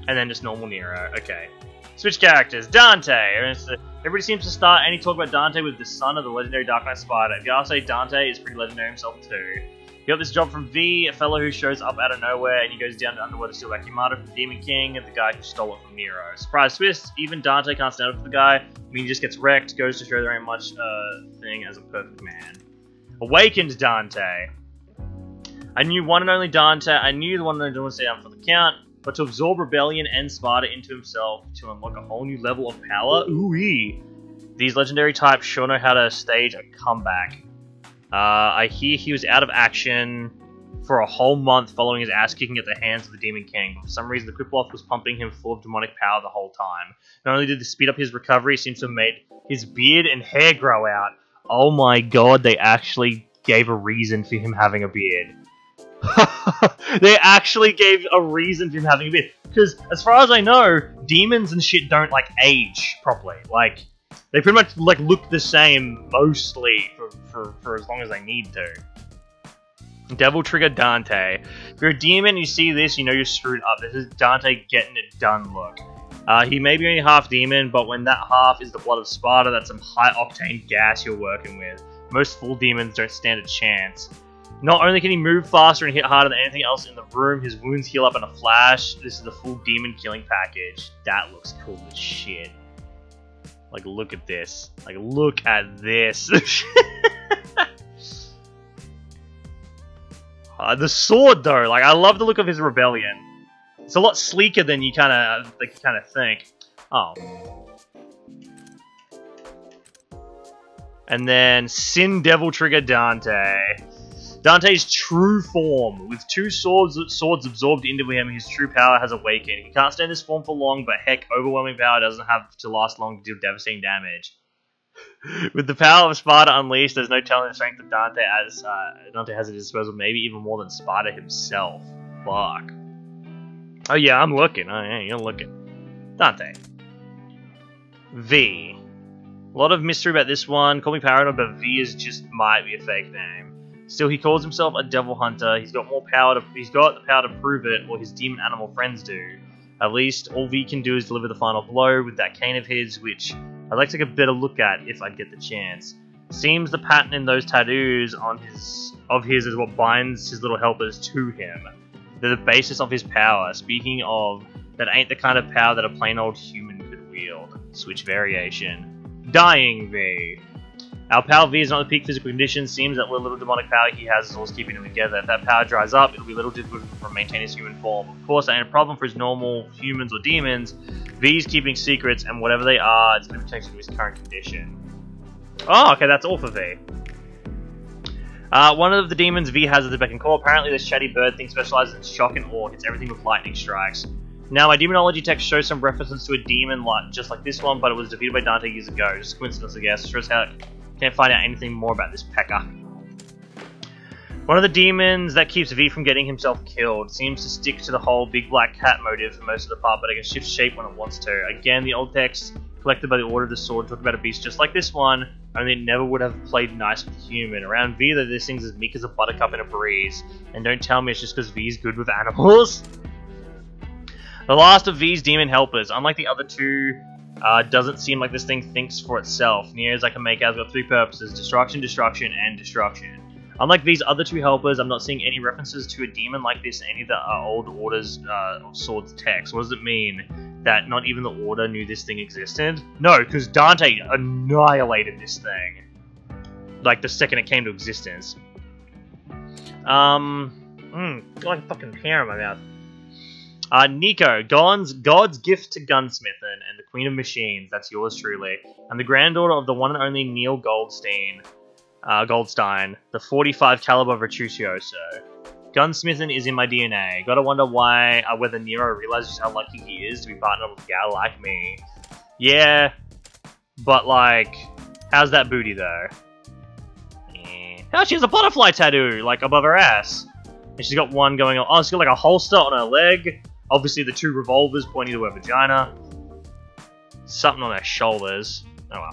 And then just normal Nero. Okay. Switch characters. Dante. Everybody seems to start any talk about Dante with the son of the legendary Dark Knight Spider. If you gotta say, Dante is pretty legendary himself too. He got this job from V, a fellow who shows up out of nowhere, and he goes down to Underworld to steal back Yamato from Demon King, and the guy who stole it from Nero. Surprise twist, even Dante can't stand up for the guy. I mean, he just gets wrecked, goes to show there ain't much thing as a perfect man. Awakened Dante. I knew one and only Dante. I knew the one and only Dante would stay down for the count, but to absorb Rebellion and Sparta into himself to unlock a whole new level of power, ooh-wee. These legendary types sure know how to stage a comeback. I hear he was out of action for a whole month following his ass kicking at the hands of the Demon King, but for some reason the Kriploth was pumping him full of demonic power the whole time. Not only did this speed up his recovery, it seems to have made his beard and hair grow out. Oh my god, they actually gave a reason for him having a beard. They actually gave a reason for him having a beard. Because, as far as I know, demons and shit don't, like, age properly. Like, they pretty much, like, look the same, mostly, for as long as they need to. Devil Trigger Dante. If you're a demon and you see this, you know you're screwed up. This is Dante getting it done look. He may be only half demon, but when that half is the blood of Sparta, that's some high-octane gas you're working with. Most full demons don't stand a chance. Not only can he move faster and hit harder than anything else in the room, his wounds heal up in a flash. This is the full demon killing package. That looks cool as shit. Like, look at this. Like, look at this. The sword, though. Like, I love the look of his rebellion. It's a lot sleeker than you kind of think. Oh. And then Sin Devil Trigger Dante. Dante's true form. With two swords absorbed into him, his true power has awakened. He can't stand this form for long, but heck, overwhelming power doesn't have to last long to deal devastating damage. With the power of Sparta unleashed, there's no telling the strength of Dante as Dante has at his disposal, maybe even more than Sparta himself. Fuck. Oh yeah, I'm looking. Oh yeah, you're looking. Dante. V. A lot of mystery about this one. Call me paranoid, but V is just might be a fake name. Still, he calls himself a devil hunter. He's got more power he's got the power to prove it, or his demon animal friends do. At least, all V can do is deliver the final blow with that cane of his, which I'd like to take a better look at if I get the chance. Seems the pattern in those tattoos of his is what binds his little helpers to him. They're the basis of his power. Speaking of, that ain't the kind of power that a plain old human could wield. Switch variation. Dying V. Our pal V is not the peak physical condition. Seems that what little demonic power he has is what's keeping him together. If that power dries up, it'll be a little difficult for him to maintain his human form. Of course, that ain't a problem for his normal humans or demons. V's keeping secrets, and whatever they are, it's going to protect him from his current condition. Oh, okay, that's all for V. One of the demons V has at the beck and call. Apparently, this chatty bird thing specializes in shock and awe. Hits everything with lightning strikes. Now, my demonology text shows some references to a demon just like this one, but it was defeated by Dante years ago. Just coincidence, I guess. Shows how can't find out anything more about this pecker. One of the demons that keeps V from getting himself killed seems to stick to the whole big black cat motive for most of the part, but it can shift shape when it wants to. Again, the old text collected by the Order of the Sword talked about a beast just like this one, only it never would have played nice with human. Around V, though, this thing's as meek as a buttercup in a breeze. And don't tell me it's just because V's good with animals. The last of V's demon helpers, unlike the other two, doesn't seem like this thing thinks for itself. Near as I can make out, it's got three purposes: destruction, destruction, and destruction. Unlike these other two helpers, I'm not seeing any references to a demon like this in any of the old Orders of Swords text. What does it mean? That not even the Order knew this thing existed? No, because Dante annihilated this thing. Like, the second it came to existence. Got like a fucking hair in my mouth. Nico, God's gift to gunsmithing and the Queen of Machines, that's yours truly. I'm the granddaughter of the one and only Neil Goldstein, the 45 caliber virtuoso. Gunsmithing is in my DNA. Gotta wonder whether Nero realizes how lucky he is to be partnered with a gal like me. Yeah, but like, how's that booty though? Oh, she has a butterfly tattoo, like above her ass. And she's got one going on. Oh, she's got like a holster on her leg. Obviously, the two revolvers pointing to her vagina. Something on her shoulders. Oh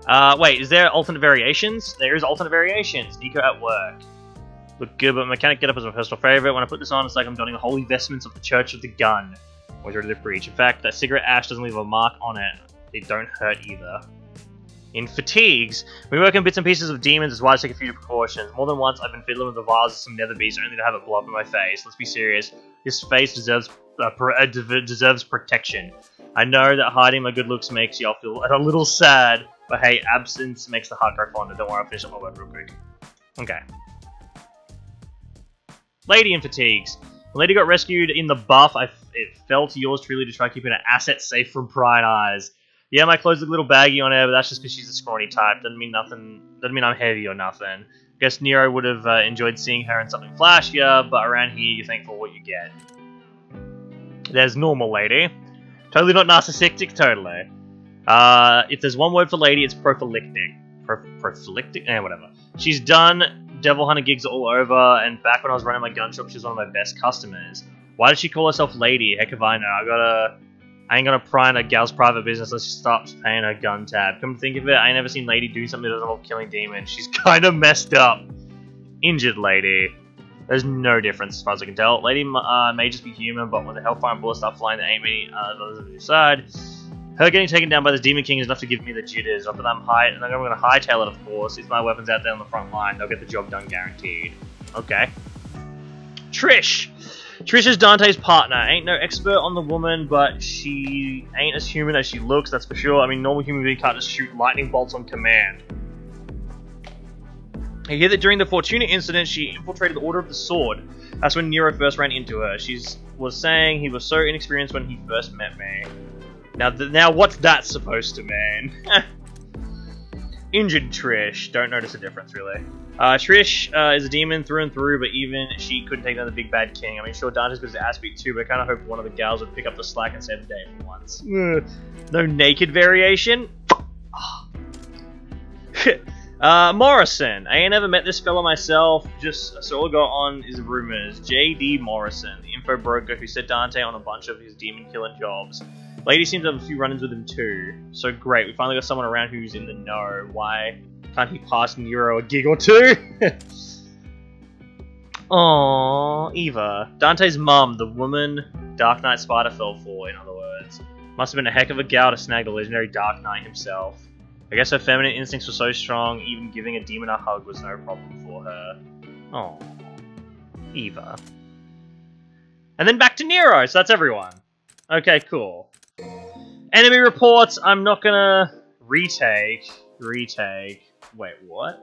well. Wait, is there alternate variations? There is alternate variations. Nico at work. Look good, but mechanic get up is my personal favorite. When I put this on, it's like I'm donning the holy vestments of the Church of the Gun. Always ready to preach. In fact, that cigarette ash doesn't leave a mark on it. They don't hurt either. In fatigues, we work in bits and pieces of demons as well as take a few precautions. More than once, I've been fiddling with the vials of some nether beast only to have it blow up in my face. Let's be serious. This face deserves protection. I know that hiding my good looks makes y'all feel a little sad, but hey, absence makes the heart grow fonder. Don't worry, I'll finish up my word real quick. Okay. Lady in fatigues. The lady got rescued in the buff. It fell to yours truly to try keeping her asset safe from prying eyes. Yeah, my clothes look a little baggy on her, but that's just because she's a scrawny type. Doesn't mean nothing. Doesn't mean I'm heavy or nothing. Guess Nero would have enjoyed seeing her in something flashier, but around here you're thankful for what you get. There's normal lady. Totally not narcissistic, totally. If there's one word for lady, it's prophylactic. Prophylactic? Whatever. She's done devil hunter gigs all over, and back when I was running my gun shop, she was one of my best customers. Why did she call herself lady? Heck if I know. I ain't gonna pry in a gal's private business. Let's just stop paying her gun tab. Come to think of it, I ain't never seen lady do something that doesn't involve killing demons. She's kind of messed up. Injured lady. There's no difference as far as I can tell. Lady may just be human, but when the hellfire and bullets start flying, there ain't many others on the other side. Her getting taken down by this demon king is enough to give me the jitters. Not that I'm gonna hightail it, of course. It's my weapons out there on the front line. They'll get the job done, guaranteed. Okay. Trish. Trish is Dante's partner. Ain't no expert on the woman, but she ain't as human as she looks, that's for sure. I mean, normal human being can't just shoot lightning bolts on command. I hear that during the Fortuna incident, she infiltrated the Order of the Sword. That's when Nero first ran into her. She was saying he was so inexperienced when he first met me. Now what's that supposed to mean? Injured Trish. Don't notice a difference, really. Trish is a demon through and through, but even she couldn't take down the big bad king. I mean, sure, Dante's got his ass beat too, but I kind of hope one of the gals would pick up the slack and save the day for once. No naked variation? Morrison. I ain't never met this fella myself, so all I got on is rumors. J.D. Morrison, the info broker who set Dante on a bunch of his demon-killing jobs. Lady seems to have a few run-ins with him too. So great, we finally got someone around who's in the know. Why Can't he pass Nero a gig or two? Aww, Eva. Dante's mum, the woman Dark Knight Spider fell for, in other words. Must have been a heck of a gal to snag the legendary Dark Knight himself. I guess her feminine instincts were so strong, even giving a demon a hug was no problem for her. Aww. Eva. And then back to Nero, so that's everyone. Okay, cool. Enemy reports, I'm not gonna retake. Wait, what?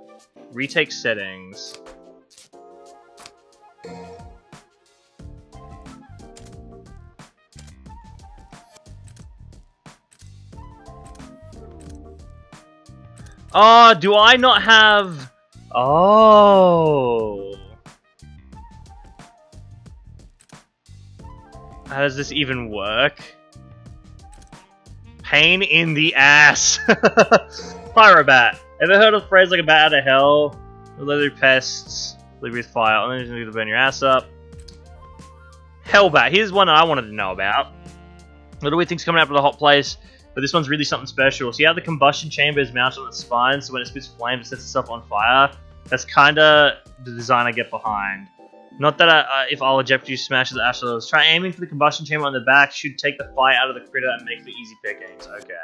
Retake settings. Oh, do I not have... Oh. How does this even work? Pain in the ass. Pyrobat. Ever heard of a phrase like a bat out of hell? Leather pests, leave with fire, and then you're gonna burn your ass up. Hellbat. Here's one I wanted to know about. What do we think's coming out of the hot place? But this one's really something special. See how the combustion chamber is mounted on the spine, so when it spits flames, it sets itself on fire? That's kinda the design I get behind. Not that if all eject juice smashes the ashtrays. Try aiming for the combustion chamber on the back, should take the fire out of the critter and make for easy pickings. Okay.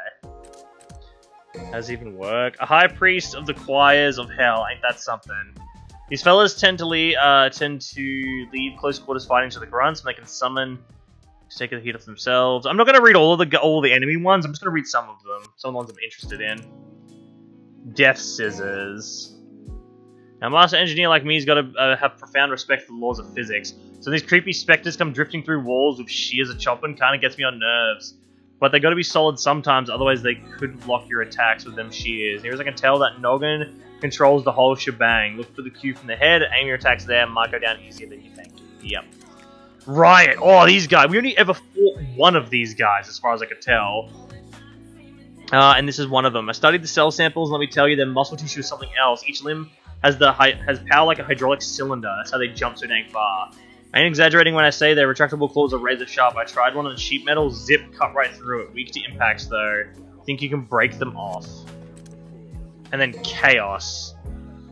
How does it even work? A high priest of the choirs of hell, ain't that something? These fellas tend to lead close quarters fighting to the grunts, and they can summon to take the heat off themselves. I'm not going to read all the enemy ones. I'm just going to read some of them. Some of the ones I'm interested in. Death Scissors. Now, a master engineer like me's got to have profound respect for the laws of physics. So these creepy specters come drifting through walls with shears a chopping, kind of gets me on nerves. But they got to be solid sometimes, otherwise they could block your attacks with them shears. Here as I can tell, that noggin controls the whole shebang. Look for the cue from the head, aim your attacks there, might go down easier than you think. Yep. Riot. Oh, these guys. We only ever fought one of these guys, as far as I could tell. And this is one of them. I studied the cell samples, and let me tell you, their muscle tissue is something else. Each limb has power like a hydraulic cylinder. That's how they jump so dang far. I ain't exaggerating when I say their retractable claws are razor sharp. I tried one on sheet metal, zip, cut right through it. Weak to impacts though. Think you can break them off. And then Chaos.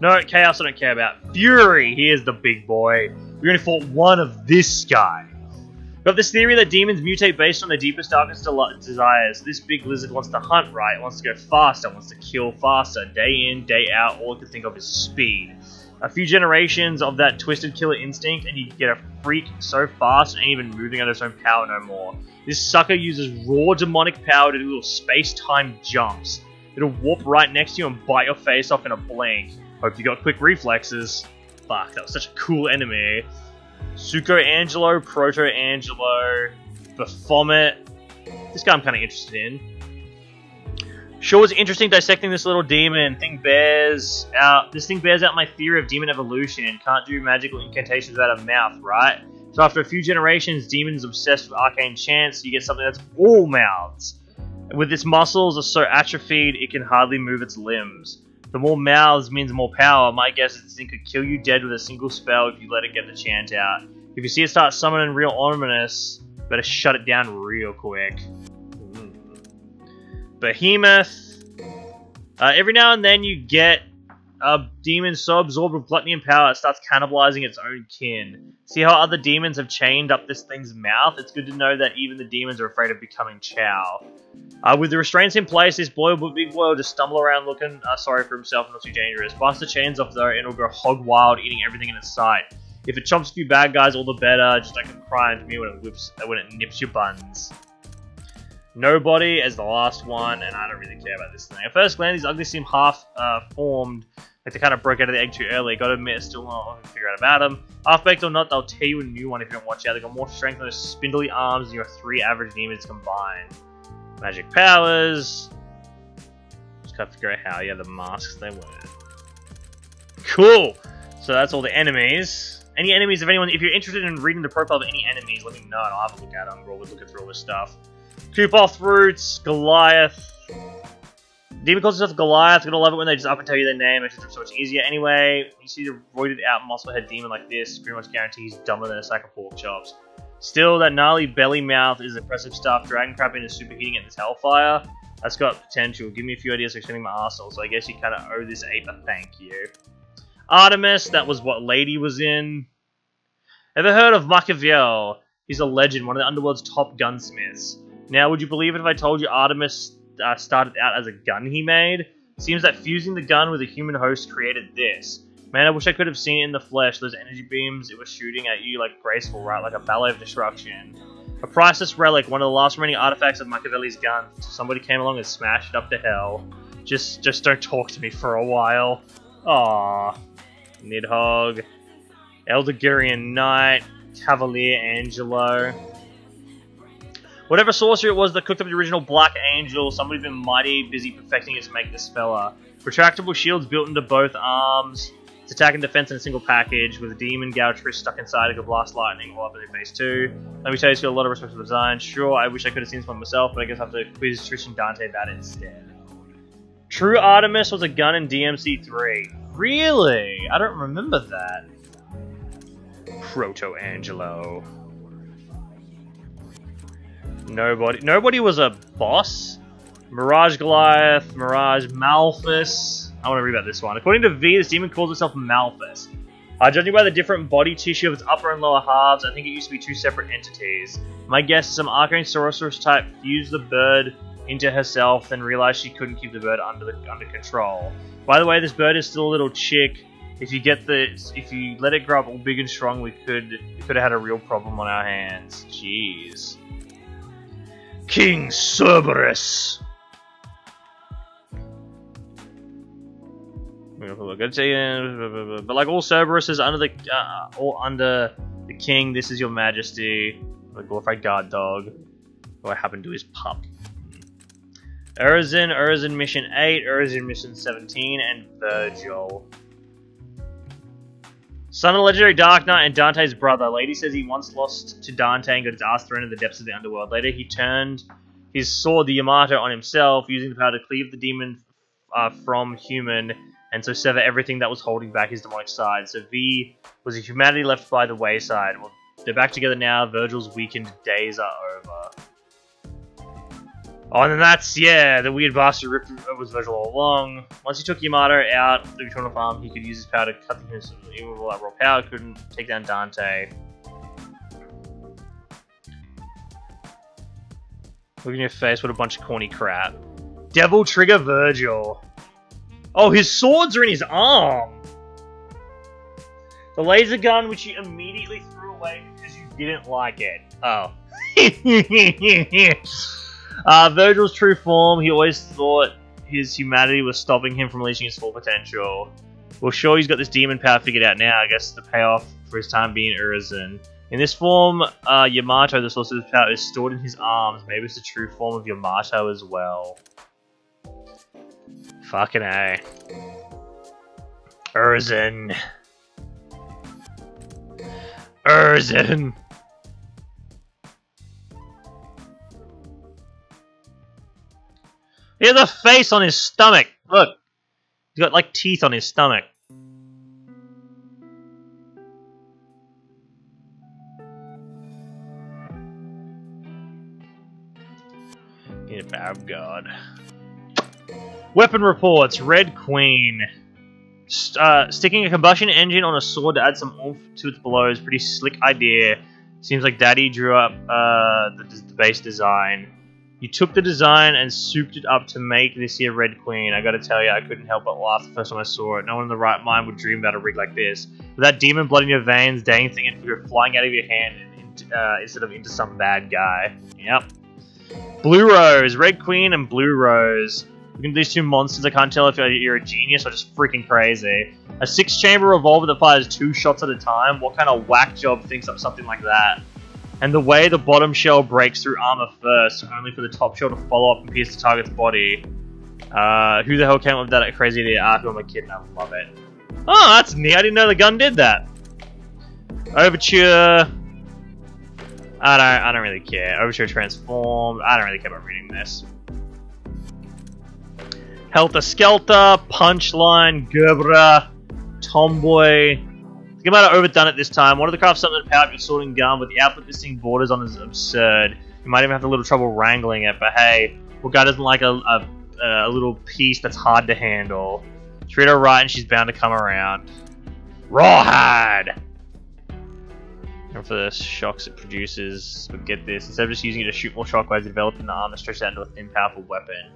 No, Chaos I don't care about. Fury, here's the big boy. We only fought one of this guy. Got this theory that demons mutate based on their deepest, darkest desires. This big lizard wants to hunt right, wants to go faster, wants to kill faster. Day in, day out, all it can think of is speed. A few generations of that twisted killer instinct and you get a freak so fast and ain't even moving under its own power no more. This sucker uses raw demonic power to do little space-time jumps. It'll warp right next to you and bite your face off in a blink. Hope you got quick reflexes. Fuck, that was such a cool enemy. Suko Angelo, Proto Angelo, Baphomet. This guy I'm kind of interested in. Sure was interesting dissecting this little demon. This thing bears out my theory of demon evolution. Can't do magical incantations without a mouth, right? So after a few generations, demons obsessed with arcane chants, you get something that's all mouths. With its muscles are so atrophied, it can hardly move its limbs. The more mouths means more power. My guess is this thing could kill you dead with a single spell if you let it get the chant out. If you see it start summoning real ominous, better shut it down real quick. Behemoth. Every now and then you get a demon so absorbed with gluttony and power it starts cannibalizing its own kin. See how other demons have chained up this thing's mouth? It's good to know that even the demons are afraid of becoming chow. With the restraints in place, this big boy will just stumble around looking sorry for himself and not too dangerous. Bust the chains off though and it'll go hog wild, eating everything in its sight. If it chomps a few bad guys, all the better. Just like a crying to me when it nips your buns. Nobody as the last one, and I don't really care about this thing. At first glance, these ugly seem half formed, like they kind of broke out of the egg too early. Gotta admit, still not figure out about them. Half baked or not, they'll tear you a new one if you don't watch out. They got more strength on those spindly arms than your 3 average demons combined. Magic powers. Just gotta figure out how. Yeah, the masks they wear. Cool. So that's all the enemies. Any enemies? If you're interested in reading the profile of any enemies, let me know. And I'll have a look at them. We're always looking through all this stuff. Kupoth Roots, Goliath. Demon calls himself Goliath. Gonna love it when they just up and tell you their name. It's just so much easier. Anyway, you see the roided out muscle-head demon like this, pretty much guarantees dumber than a sack of pork chops. Still, that gnarly belly mouth is impressive stuff. Dragon crab is superheating at this hellfire. That's got potential. Give me a few ideas for extending my arsenal, so I guess you kind of owe this ape a thank you. Artemis, that was what Lady was in. Ever heard of Machiavel? He's a legend, one of the underworld's top gunsmiths. Now, would you believe it if I told you Artemis started out as a gun he made? Seems that fusing the gun with a human host created this. Man, I wish I could have seen it in the flesh. Those energy beams it was shooting at you like graceful, right? Like a ballet of destruction. A priceless relic, one of the last remaining artifacts of Machiavelli's gun. Somebody came along and smashed it up to hell. Just don't talk to me for a while. Aww. Nidhogg. Eldergurian Knight. Cavalier Angelo. Whatever sorcerer it was that cooked up the original Black Angel, somebody's been mighty busy perfecting it to make this fella. Retractable shields built into both arms. It's attack and defense in a single package, with a demon Gautrish stuck inside it could blast lightning all up in their face too. Let me tell you, it's got a lot of respect for the design. Sure, I wish I could have seen this one myself, but I guess I have to quiz Trish and Dante about it instead. True Artemis was a gun in DMC3. Really? I don't remember that. Proto-Angelo. Nobody was a boss? Mirage Goliath, Mirage Malphus. I want to read about this one. According to V, this demon calls itself Malphus. Judging by the different body tissue of its upper and lower halves, I think it used to be two separate entities. My guess is some arcane sorceress type fused the bird into herself, then realized she couldn't keep the bird under control. By the way, this bird is still a little chick. If you let it grow up all big and strong, we could have had a real problem on our hands. Jeez. King Cerberus. But like all Cerberuses under the king, this is your majesty. The glorified guard dog. What happened to his pup? Urizen Mission 8, Urizen Mission 17, and Virgil. Son of the legendary Dark Knight and Dante's brother. Lady says he once lost to Dante and got his ass thrown in the depths of the underworld. Later, he turned his sword, the Yamato, on himself, using the power to cleave the demon from human, and so sever everything that was holding back his demonic side. So V was a humanity left by the wayside. Well, they're back together now. Virgil's weakened days are over. Oh, and then that's, yeah, the weird bastard ripped was Virgil all along. Once he took Yamato out of the Eternal Farm, he could use his power to cut the even with all that raw power, couldn't take down Dante. Look in your face, what a bunch of corny crap. Devil Trigger Virgil. Oh, his swords are in his arm! The laser gun, which you immediately threw away because you didn't like it. Oh. Virgil's true form, he always thought his humanity was stopping him from reaching his full potential. Well, sure, he's got this demon power figured out now. I guess the payoff for his time being Urizen. In this form, Yamato, the source of his power, is stored in his arms. Maybe it's the true form of Yamato as well. Fucking A. Urizen. Urizen. He has a face on his stomach. Look. He's got like teeth on his stomach. Need a power of God. Weapon reports. Red Queen. Sticking a combustion engine on a sword to add some oomph to its blows. Pretty slick idea. Seems like Daddy drew up the base design. You took the design and souped it up to make this here Red Queen. I gotta tell you, I couldn't help but laugh the first time I saw it. No one in the right mind would dream about a rig like this. With that demon blood in your veins, dang thing, if you're flying out of your hand instead of into some bad guy. Yep. Blue Rose, Red Queen and Blue Rose. Looking at these two monsters, I can't tell if you're a genius or just freaking crazy. A 6-chamber revolver that fires 2 shots at a time? What kind of whack job thinks up something like that? And the way the bottom shell breaks through armor first, only for the top shell to follow up and pierce the target's body. Who the hell came up with that crazy idea? Who am I kidding? I love it. Oh, that's neat. I didn't know the gun did that. Overture. I don't really care. Overture transformed. I don't really care about reading this. Helter Skelter, Punchline, Gerbera, Tomboy. I might have overdone it this time. One of the crafts something to power up your sword and gun, but the output this thing borders on is absurd. You might even have a little trouble wrangling it, but hey, What guy doesn't like a little piece that's hard to handle? Treat her right and she's bound to come around. Rawhide! And for the shocks it produces, but get this, instead of just using it to shoot more shockwaves, develop an arm that stretches out into a thin, powerful weapon.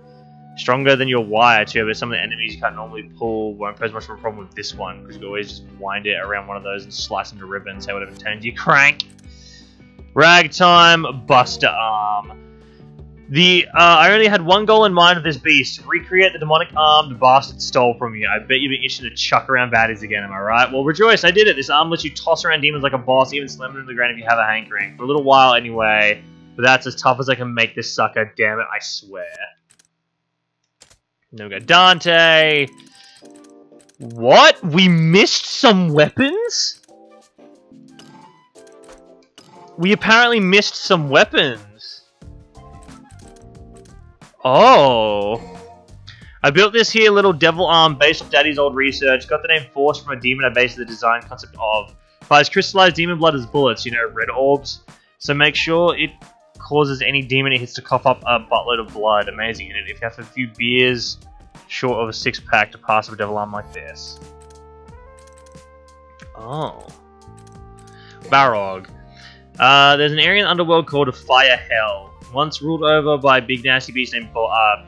Stronger than your wire too, but some of the enemies you can't normally pull won't pose much of a problem with this one, because you can always just wind it around one of those and slice into ribbons, say whatever turns you crank. Ragtime Buster Arm. I only had one goal in mind with this beast: recreate the demonic arm the bastard stole from you. I bet you'd be itching to chuck around baddies again, am I right? Well, rejoice, I did it. This arm lets you toss around demons like a boss, even slam them to the ground if you have a hankering. For a little while anyway, but that's as tough as I can make this sucker, damn it, I swear. Then we got Dante. What? We missed some weapons? We apparently missed some weapons. Oh. I built this here little devil arm based on Daddy's old research. Got the name Force from a demon I based the design concept of. Fires crystallized demon blood as bullets, you know, red orbs. So make sure it causes any demon it hits to cough up a buttload of blood. Amazing, isn't it? If you have a few beers short of a 6-pack to pass a devil arm like this. Oh. Barog. There's an area in the underworld called Fire Hell. Once ruled over by a big nasty beast named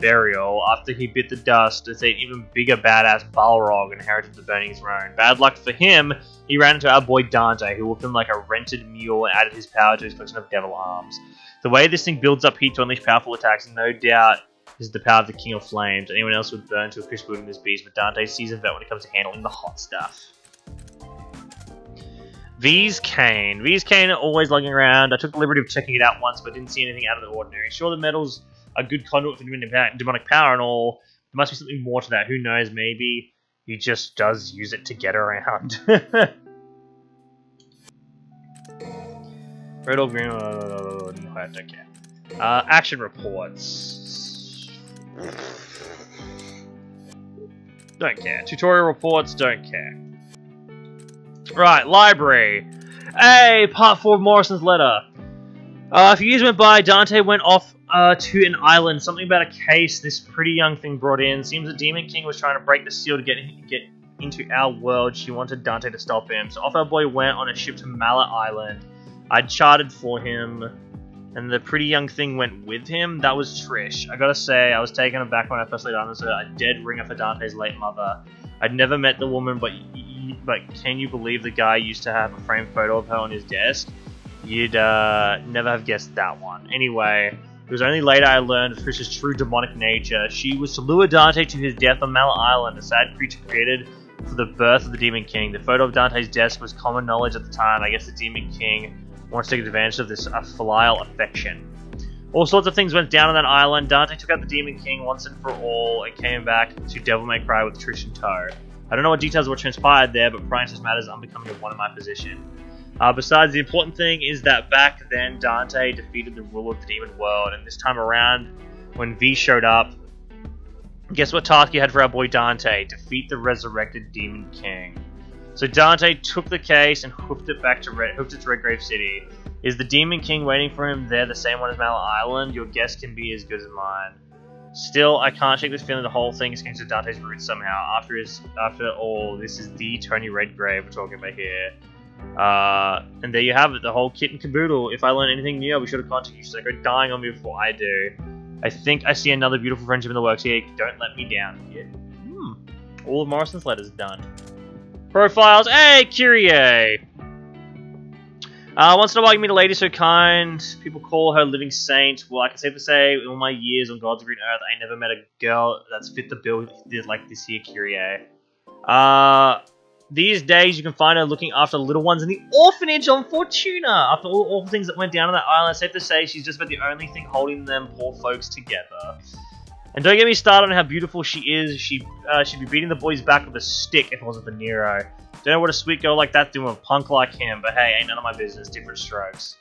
Burial, after he bit the dust, it's an even bigger badass Balrog inherited the burning throne. Bad luck for him, he ran into our boy Dante, who whooped him like a rented mule and added his power to his collection of devil arms. The way this thing builds up heat to unleash powerful attacks, no doubt, is the power of the King of Flames. Anyone else would burn to a crisp building this beast, but Dante's seasoned vet when it comes to handling the hot stuff. V's Cane. V's Cane are always lugging around. I took the liberty of checking it out once, but didn't see anything out of the ordinary. Sure, the metal's a good conduit for demonic power and all. There must be something more to that. Who knows? Maybe he just does use it to get around. Red or green? No, I don't care. Action reports. Don't care. Tutorial reports. Don't care. Right, library. Hey, part 4 of Morrison's letter. A few years went by, Dante went off to an island. Something about a case this pretty young thing brought in. Seems the Demon King was trying to break the seal to get into our world. She wanted Dante to stop him. So off our boy went on a ship to Mallet Island. I'd chartered for him, and the pretty young thing went with him. That was Trish. I gotta say, I was taken aback when I first laid on this. A dead ringer for Dante's late mother. I'd never met the woman, but can you believe the guy used to have a framed photo of her on his desk? You'd never have guessed that one. Anyway, it was only later I learned of Trish's true demonic nature. She was to lure Dante to his death on Mallet Island, a sad creature created for the birth of the Demon King. The photo of Dante's desk was common knowledge at the time. I guess the Demon King wants to take advantage of this filial affection. All sorts of things went down on that island. Dante took out the Demon King once and for all and came back to Devil May Cry with Trish in tow. I don't know what details were transpired there, but prying such matters unbecoming of one in my position. Besides, the important thing is that back then Dante defeated the ruler of the demon world, and this time around, when V showed up, guess what task he had for our boy Dante? Defeat the resurrected Demon King. So Dante took the case and hoofed it to Redgrave City. Is the Demon King waiting for him there the same one as Mallet Island? Your guess can be as good as mine. Still, I can't shake this feeling the whole thing is connected to Dante's roots somehow. After all, this is the Tony Redgrave we're talking about here. And there you have it, the whole kit and caboodle. If I learn anything new, I'll be sure to contact you, so go dying on me before I do. I think I see another beautiful friendship in the works here. Don't let me down yet. All of Morrison's letters done. Profiles. Hey, Kyrie! Once in a while you meet a lady so kind, people call her living saint. Well, I can safely say, in all my years on God's green earth, I ain't never met a girl that's fit the bill like this here, Kyrie. These days you can find her looking after little ones in the orphanage on Fortuna. After all the awful things that went down on that island, it's safe to say she's just about the only thing holding them poor folks together. And don't get me started on how beautiful she is. She'd be beating the boys back with a stick if it wasn't for Nero. Don't know what a sweet girl like that's doing with a punk like him, but hey, ain't none of my business, different strokes.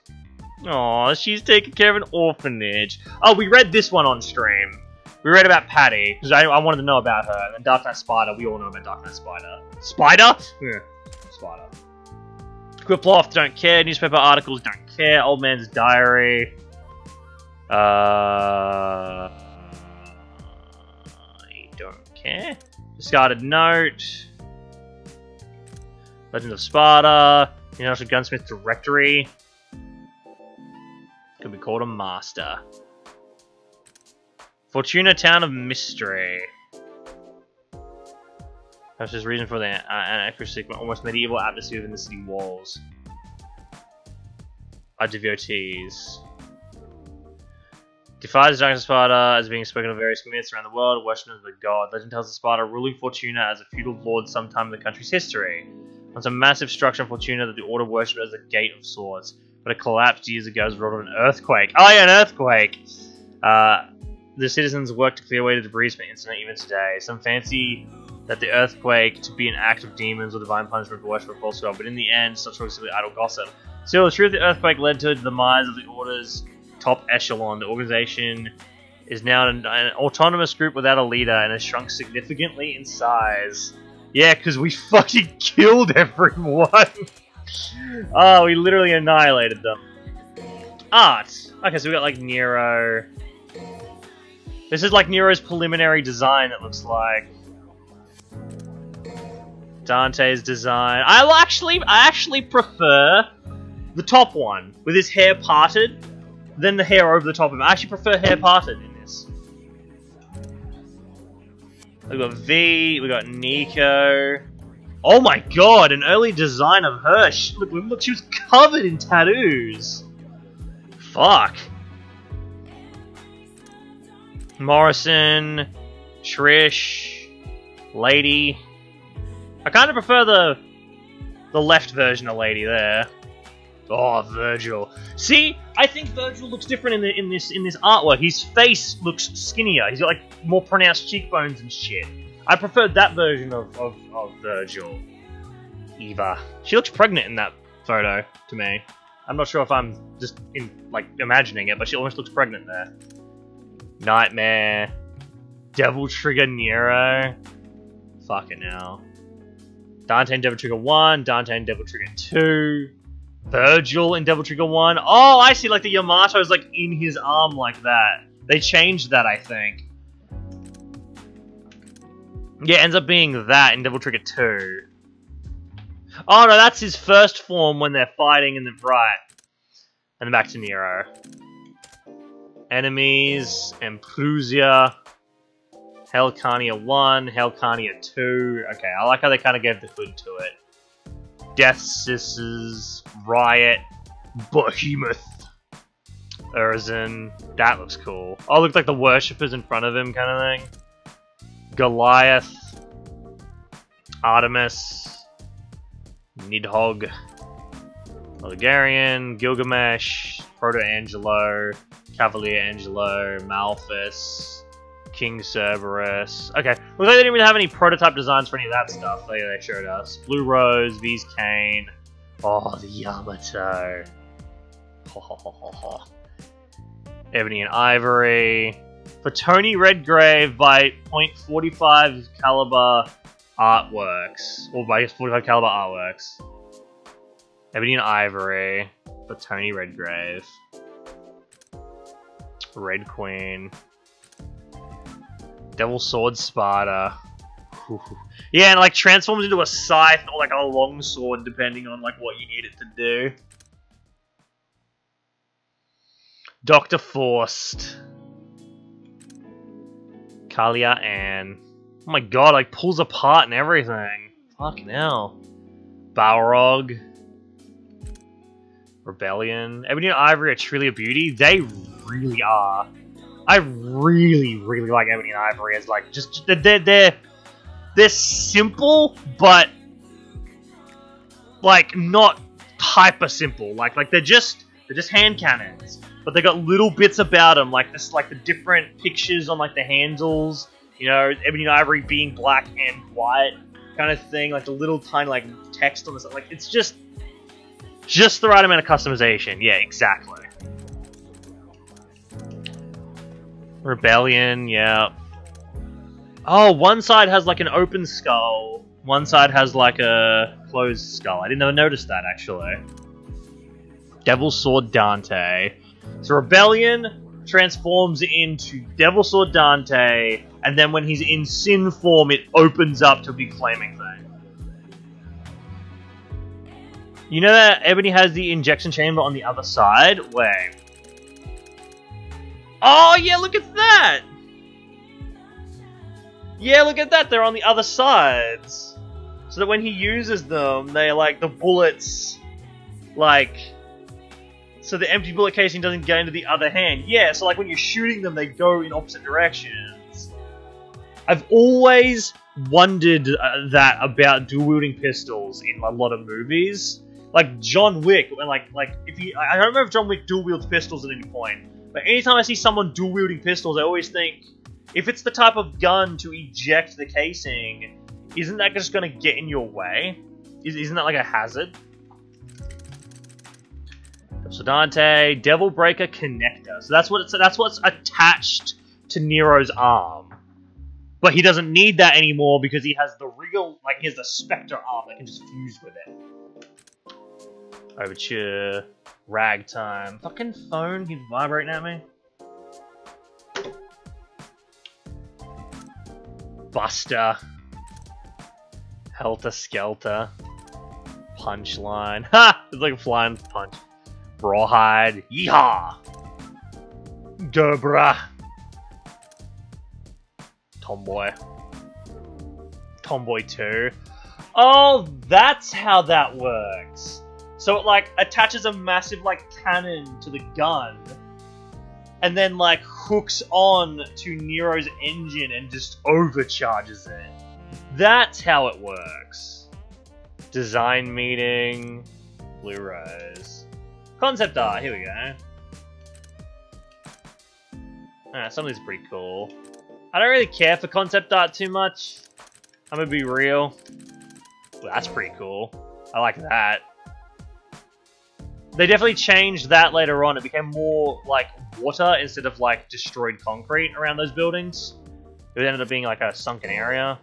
Aw, she's taking care of an orphanage. Oh, we read this one on stream. We read about Patty, because I wanted to know about her. And then Dark Knight Spider, we all know about Dark Knight Spider. Spider? Yeah, Spider. Quiploth, don't care. Newspaper articles, don't care. Old Man's Diary. care. Discarded note. Legend of Sparta. International Gunsmith Directory. Could be called a master. Fortuna Town of Mystery. That's just reason for the anachronistic, almost medieval atmosphere within the city walls. Our devotees. Defies the darkness of Sparta as being spoken of various myths around the world, worshipped as a god. Legend tells of Sparta ruling Fortuna as a feudal lord sometime in the country's history. Once a massive structure in Fortuna that the order worshipped as a gate of sorts, but it collapsed years ago as a result of an earthquake. Oh yeah, an earthquake! The citizens worked to clear away the debris from the incident even today. Some fancy that the earthquake to be an act of demons or divine punishment for worship of false god, but in the end, such was simply idle gossip. Still, the truth of the earthquake led to the demise of the order's top echelon. The organization is now an autonomous group without a leader and has shrunk significantly in size. Yeah, because we fucking killed everyone! Oh, we literally annihilated them. Art! Okay, so we got like Nero. This is like Nero's preliminary design, it looks like. Dante's design. I actually prefer the top one, with his hair parted, than the hair over the top of him. I actually prefer hair parted in this. We got V, we got Nico. Oh my god, an early design of her. Look, she was covered in tattoos. Fuck. Morrison, Trish, Lady. I kind of prefer the left version of Lady there. Oh, Virgil. See, I think Virgil looks different in this artwork. His face looks skinnier. He's got like more pronounced cheekbones and shit. I preferred that version of Virgil. Eva. She looks pregnant in that photo to me. I'm not sure if I'm just imagining it, but she almost looks pregnant there. Nightmare. Devil Trigger Nero. Fucking hell. Dante and Devil Trigger 1, Dante and Devil Trigger 2, Virgil in Devil Trigger 1. Oh, I see, like the Yamato's like in his arm like that. They changed that, I think. Yeah, it ends up being that in Devil Trigger 2. Oh no, that's his first form when they're fighting in the right. And then back to Nero. Enemies, Emprusia. Hellcarnia 1, Hellcarnia 2. Okay, I like how they kind of gave the hood to it. Death Sisters, Riot, Behemoth, Urzen. That looks cool. Oh, looks like the worshippers in front of him kind of thing. Goliath, Artemis, Nidhogg, Bulgarian, Gilgamesh, Proto-Angelo, Cavalier Angelo, Malthus, King Cerberus. Okay, looks like they didn't even have any prototype designs for any of that stuff. Oh, yeah, they showed us. Blue Rose, V's Kane. Oh, the Yamato. Ho, ho, ho, ho, ho. Ebony and Ivory. For Tony Redgrave by .45 caliber artworks. Or by 45 caliber artworks. Ebony and Ivory. For Tony Redgrave. Red Queen. Devil Sword Sparta. Ooh. Yeah, and like transforms into a scythe or like a long sword depending on like what you need it to do. Dr. Faust. Kalia Ann. Oh my god, like pulls apart and everything. Fucking hell. Balrog. Rebellion. Ebony and Ivory are truly a beauty. They really are. I really, really like Ebony and Ivory as like just they're simple, but like not hyper simple. Like they're just hand cannons, but they got little bits about them, like this, like the different pictures on like the handles. You know, Ebony and Ivory being black and white kind of thing. Like the little tiny like text on this. Like it's just the right amount of customization. Yeah, exactly. Rebellion, yeah. Oh, one side has like an open skull. One side has like a closed skull. I didn't ever notice that, actually. Devil Sword Dante. So Rebellion transforms into Devil Sword Dante and then when he's in sin form, it opens up to a big flaming thing. You know that Ebony has the injection chamber on the other side? Wait. Oh, yeah, look at that! Yeah, look at that, they're on the other sides. So that when he uses them, they like, the bullets, like... So the empty bullet casing doesn't go into the other hand. Yeah, so like when you're shooting them, they go in opposite directions. I've always wondered that about dual-wielding pistols in a lot of movies. Like John Wick, when like if you, I don't remember if John Wick dual wields pistols at any point, but anytime I see someone dual wielding pistols, I always think, if it's the type of gun to eject the casing, isn't that just going to get in your way? Isn't that like a hazard? So Dante, Devil Breaker connector. So that's what's attached to Nero's arm. But he doesn't need that anymore because he has the real, like, he has the Spectre arm that can just fuse with it. Overture, ragtime. Fucking phone, he's vibrating at me. Buster. Helter Skelter. Punchline. Ha! It's like a flying punch. Rawhide. Yeehaw! Dobra. Tomboy. Tomboy 2. Oh, that's how that works. So it, like, attaches a massive, like, cannon to the gun, and then, like, hooks on to Nero's engine and just overcharges it. That's how it works. Design meeting. Blu-rays. Concept art, here we go. Alright, some of these are pretty cool. I don't really care for concept art too much. I'm gonna be real. Well, that's pretty cool. I like that. They definitely changed that later on. It became more like water instead of like destroyed concrete around those buildings. It ended up being like a sunken area.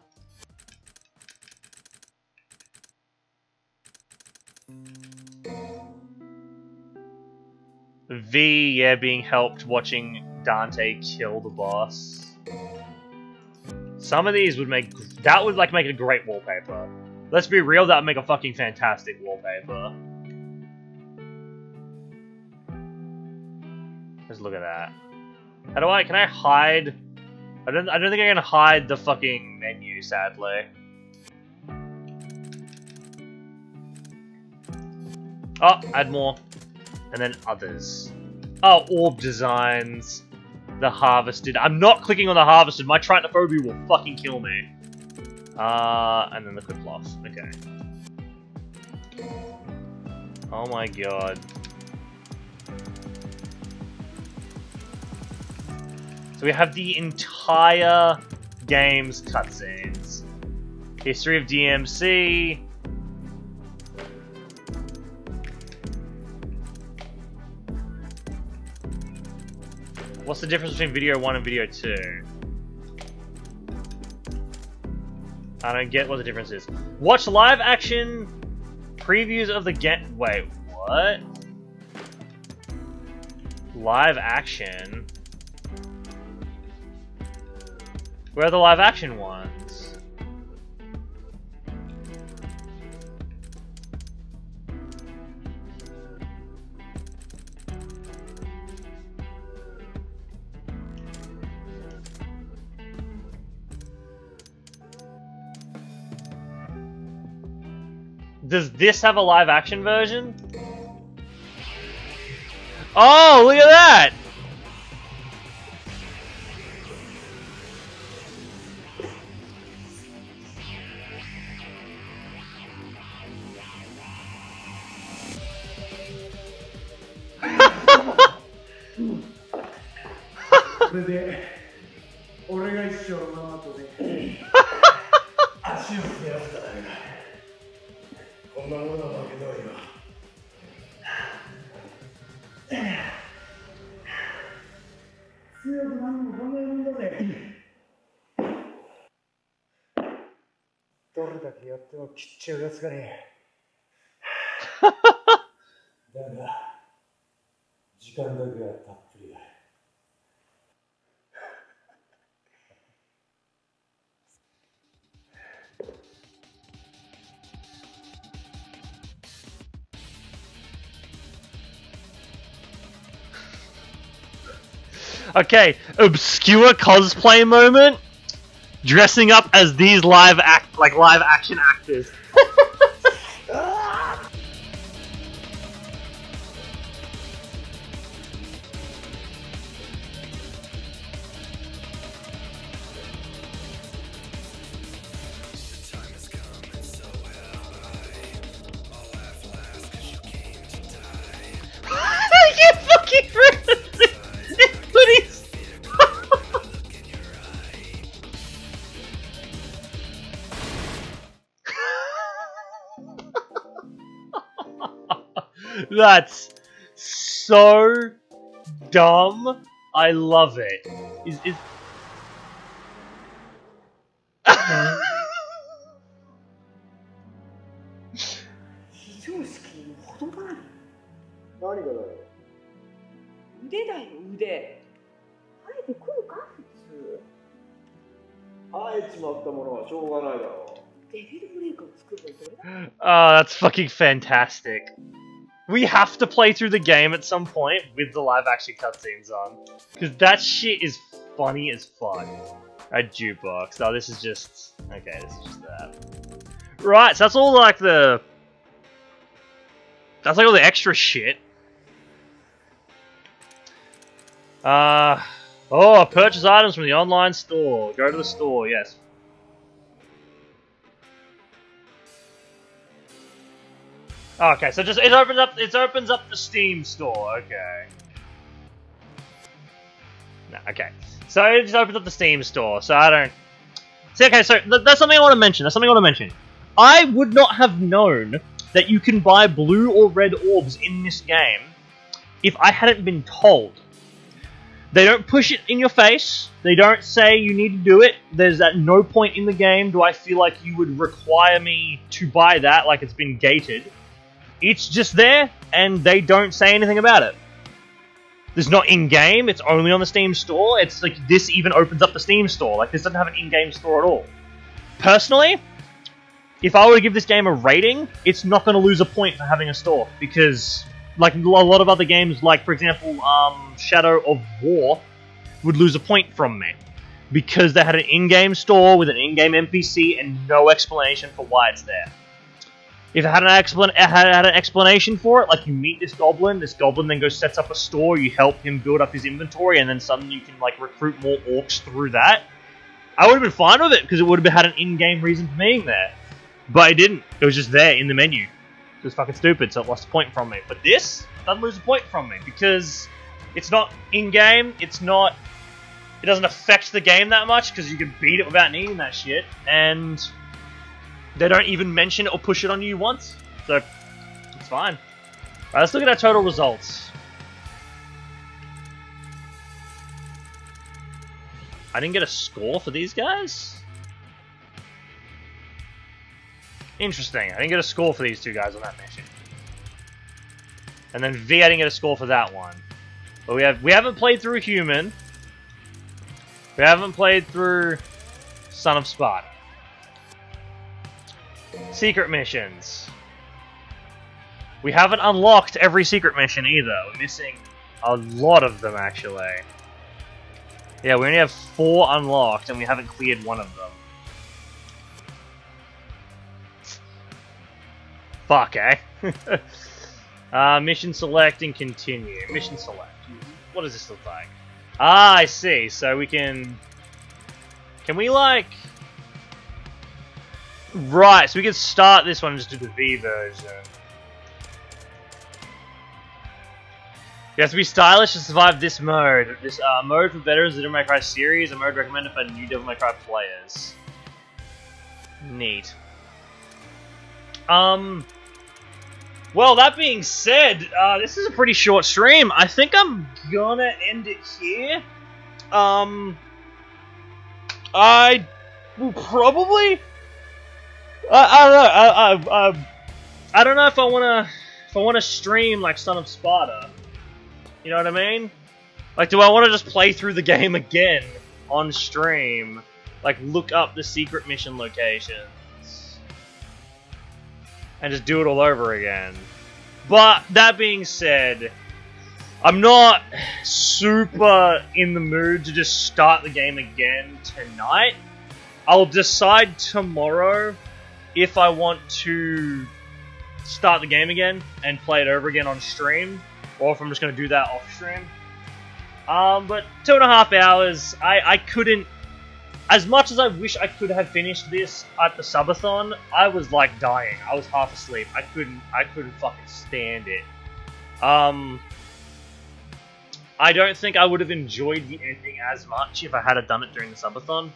V, yeah, being helped watching Dante kill the boss. Some of these would make... That would like make it a great wallpaper. Let's be real, that would make a fucking fantastic wallpaper. Let's look at that. How do I... Can I hide... I don't think I can hide the fucking menu, sadly. Oh, add more. And then others. Oh, orb designs. The harvested. I'm not clicking on the harvested. My trypnophobia will fucking kill me. And then the quick loss. Okay. Oh my god. So we have the entire game's cutscenes. History of DMC. What's the difference between video 1 and video 2? I don't get what the difference is. Watch live action previews of the game. Wait, what? Live action? Where are the live action ones? Does this have a live action version? Oh, look at that! Okay, obscure cosplay moment. Dressing up as these live action actors. You fucking hoodies. That's so dumb. I love it. Is Oh, that's fucking fantastic. We have to play through the game at some point with the live action cutscenes on. Because that shit is funny as fuck. A jukebox. Oh, this is just... Okay, this is just that. Right, so that's all like the... That's like all the extra shit. Oh, purchase items from the online store. Go to the store, yes. Okay, so just it opens up the Steam store, okay. No, okay. So it just opens up the Steam store, so I don't... See, okay, so that's something I want to mention. I would not have known that you can buy blue or red orbs in this game if I hadn't been told. They don't push it in your face. They don't say you need to do it. There's at no point in the game do I feel like you would require me to buy that, like it's been gated. It's just there, and they don't say anything about it. There's not in-game, it's only on the Steam store. It's like, this even opens up the Steam store. Like, this doesn't have an in-game store at all. Personally, if I were to give this game a rating, it's not going to lose a point for having a store. Because, like a lot of other games, like, for example, Shadow of War, would lose a point from me. Because they had an in-game store with an in-game NPC and no explanation for why it's there. If it had an explanation for it, like you meet this goblin then goes sets up a store, you help him build up his inventory, and then suddenly you can like recruit more orcs through that, I would have been fine with it, because it would have had an in-game reason for being there. But it didn't. It was just there in the menu. It was fucking stupid, so it lost a point from me. But this doesn't lose a point from me, because it's not in-game, it doesn't affect the game that much, because you can beat it without needing that shit, and... They don't even mention it or push it on you once, so it's fine. Alright, let's look at our total results. I didn't get a score for these guys? Interesting, I didn't get a score for these two guys on that mission. And then V, I didn't get a score for that one. But we haven't played through Human. We haven't played through Son of Sparta. Secret missions. We haven't unlocked every secret mission either. We're missing a lot of them, actually. Yeah, we only have 4 unlocked, and we haven't cleared one of them. Fuck, eh? Mission select and continue. Mission select. What does this look like? Ah, I see. So we can... Can we, like... Right, so we can start this one and just do the V version. You have to be stylish to survive this mode. This mode for veterans of the Devil May Cry series, a mode recommended for new Devil May Cry players. Neat. Well, that being said, this is a pretty short stream. I think I'm gonna end it here. I will probably... I don't know. I don't know if I wanna stream like Son of Sparta. You know what I mean? Like, do I want to just play through the game again on stream? Like, look up the secret mission locations and just do it all over again. But that being said, I'm not super in the mood to just start the game again tonight. I'll decide tomorrow if I want to start the game again and play it over again on stream, or if I'm just going to do that off stream. But 2.5 hours, I couldn't, as much as I wish I could have finished this at the subathon, I was like dying. I was half asleep. I couldn't fucking stand it. I don't think I would have enjoyed the ending as much if I had done it during the subathon.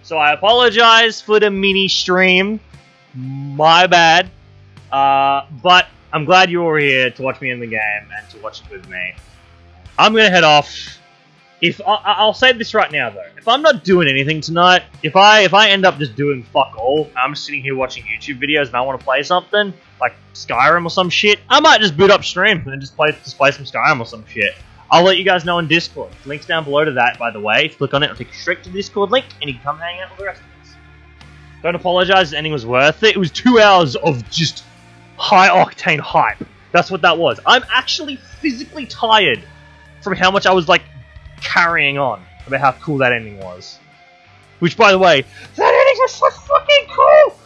So I apologize for the mini stream. My bad. But I'm glad you were here to watch me in the game and to watch it with me. I'm gonna head off. I'll say this right now though, if I'm not doing anything tonight, if I end up just doing fuck all, I'm just sitting here watching YouTube videos and I want to play something like Skyrim or some shit, I might just boot up stream and just play some Skyrim or some shit. I'll let you guys know on Discord. Link's down below to that, by the way. If you click on it, it'll take you straight to the Discord link, and you can come hang out with the rest of us. Don't apologize, the ending was worth it. It was 2 hours of just high-octane hype. That's what that was. I'm actually physically tired from how much I was, like, carrying on about how cool that ending was. Which, by the way, that ending was so fucking cool!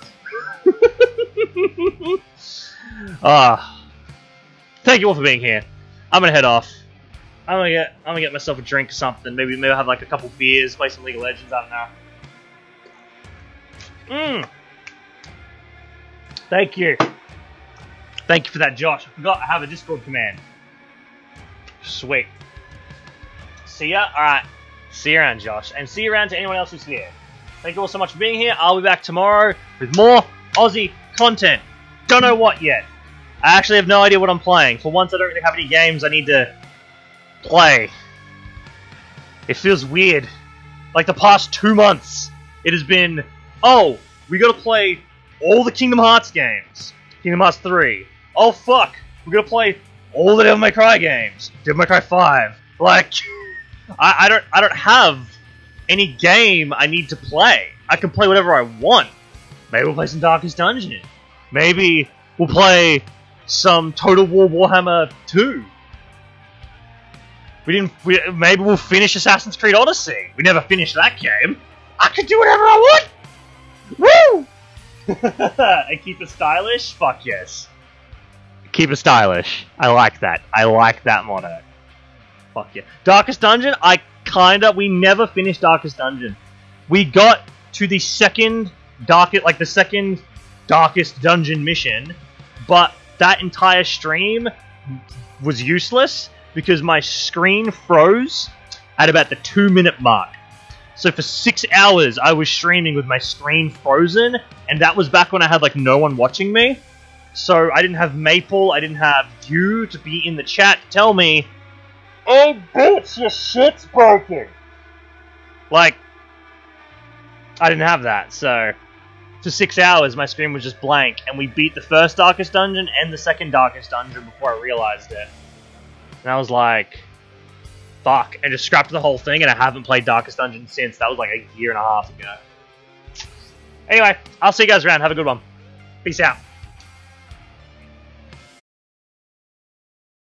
Thank you all for being here. I'm gonna head off. I'm gonna get myself a drink or something. Maybe I'll have like a couple beers, play some League of Legends. I don't know. Thank you. Thank you for that, Josh. I forgot I have a Discord command. Sweet. See ya. All right. See you around, Josh, and see you around to anyone else who's here. Thank you all so much for being here. I'll be back tomorrow with more Aussie content. Don't know what yet. I actually have no idea what I'm playing. For once, I don't really have any games I need to play. It feels weird. Like the past 2 months, it has been, oh, we gotta play all the Kingdom Hearts games. Kingdom Hearts 3. Oh fuck, we're gonna play all the Devil May Cry games. Devil May Cry 5. Like, I don't have any game I need to play. I can play whatever I want. Maybe we'll play some Darkest Dungeon. Maybe we'll play some Total War Warhammer 2. Maybe we'll finish Assassin's Creed Odyssey. We never finished that game. I can do whatever I want! Woo! And keep it stylish? Fuck yes. Keep it stylish. I like that. I like that motto. Fuck yeah. Darkest Dungeon? We never finished Darkest Dungeon. We got to the second Darkest Dungeon mission, but that entire stream was useless because my screen froze at about the 2-minute mark. So for 6 hours, I was streaming with my screen frozen, and that was back when I had like no one watching me. So I didn't have Maple, I didn't have you to be in the chat to tell me, "Oh bitch, your shit's broken." Like, I didn't have that, so for 6 hours my screen was just blank, and we beat the first Darkest Dungeon and the second Darkest Dungeon before I realized it. And I was like, fuck, and just scrapped the whole thing, and I haven't played Darkest Dungeon since. That was like a year and a half ago. Anyway, I'll see you guys around. Have a good one. Peace out.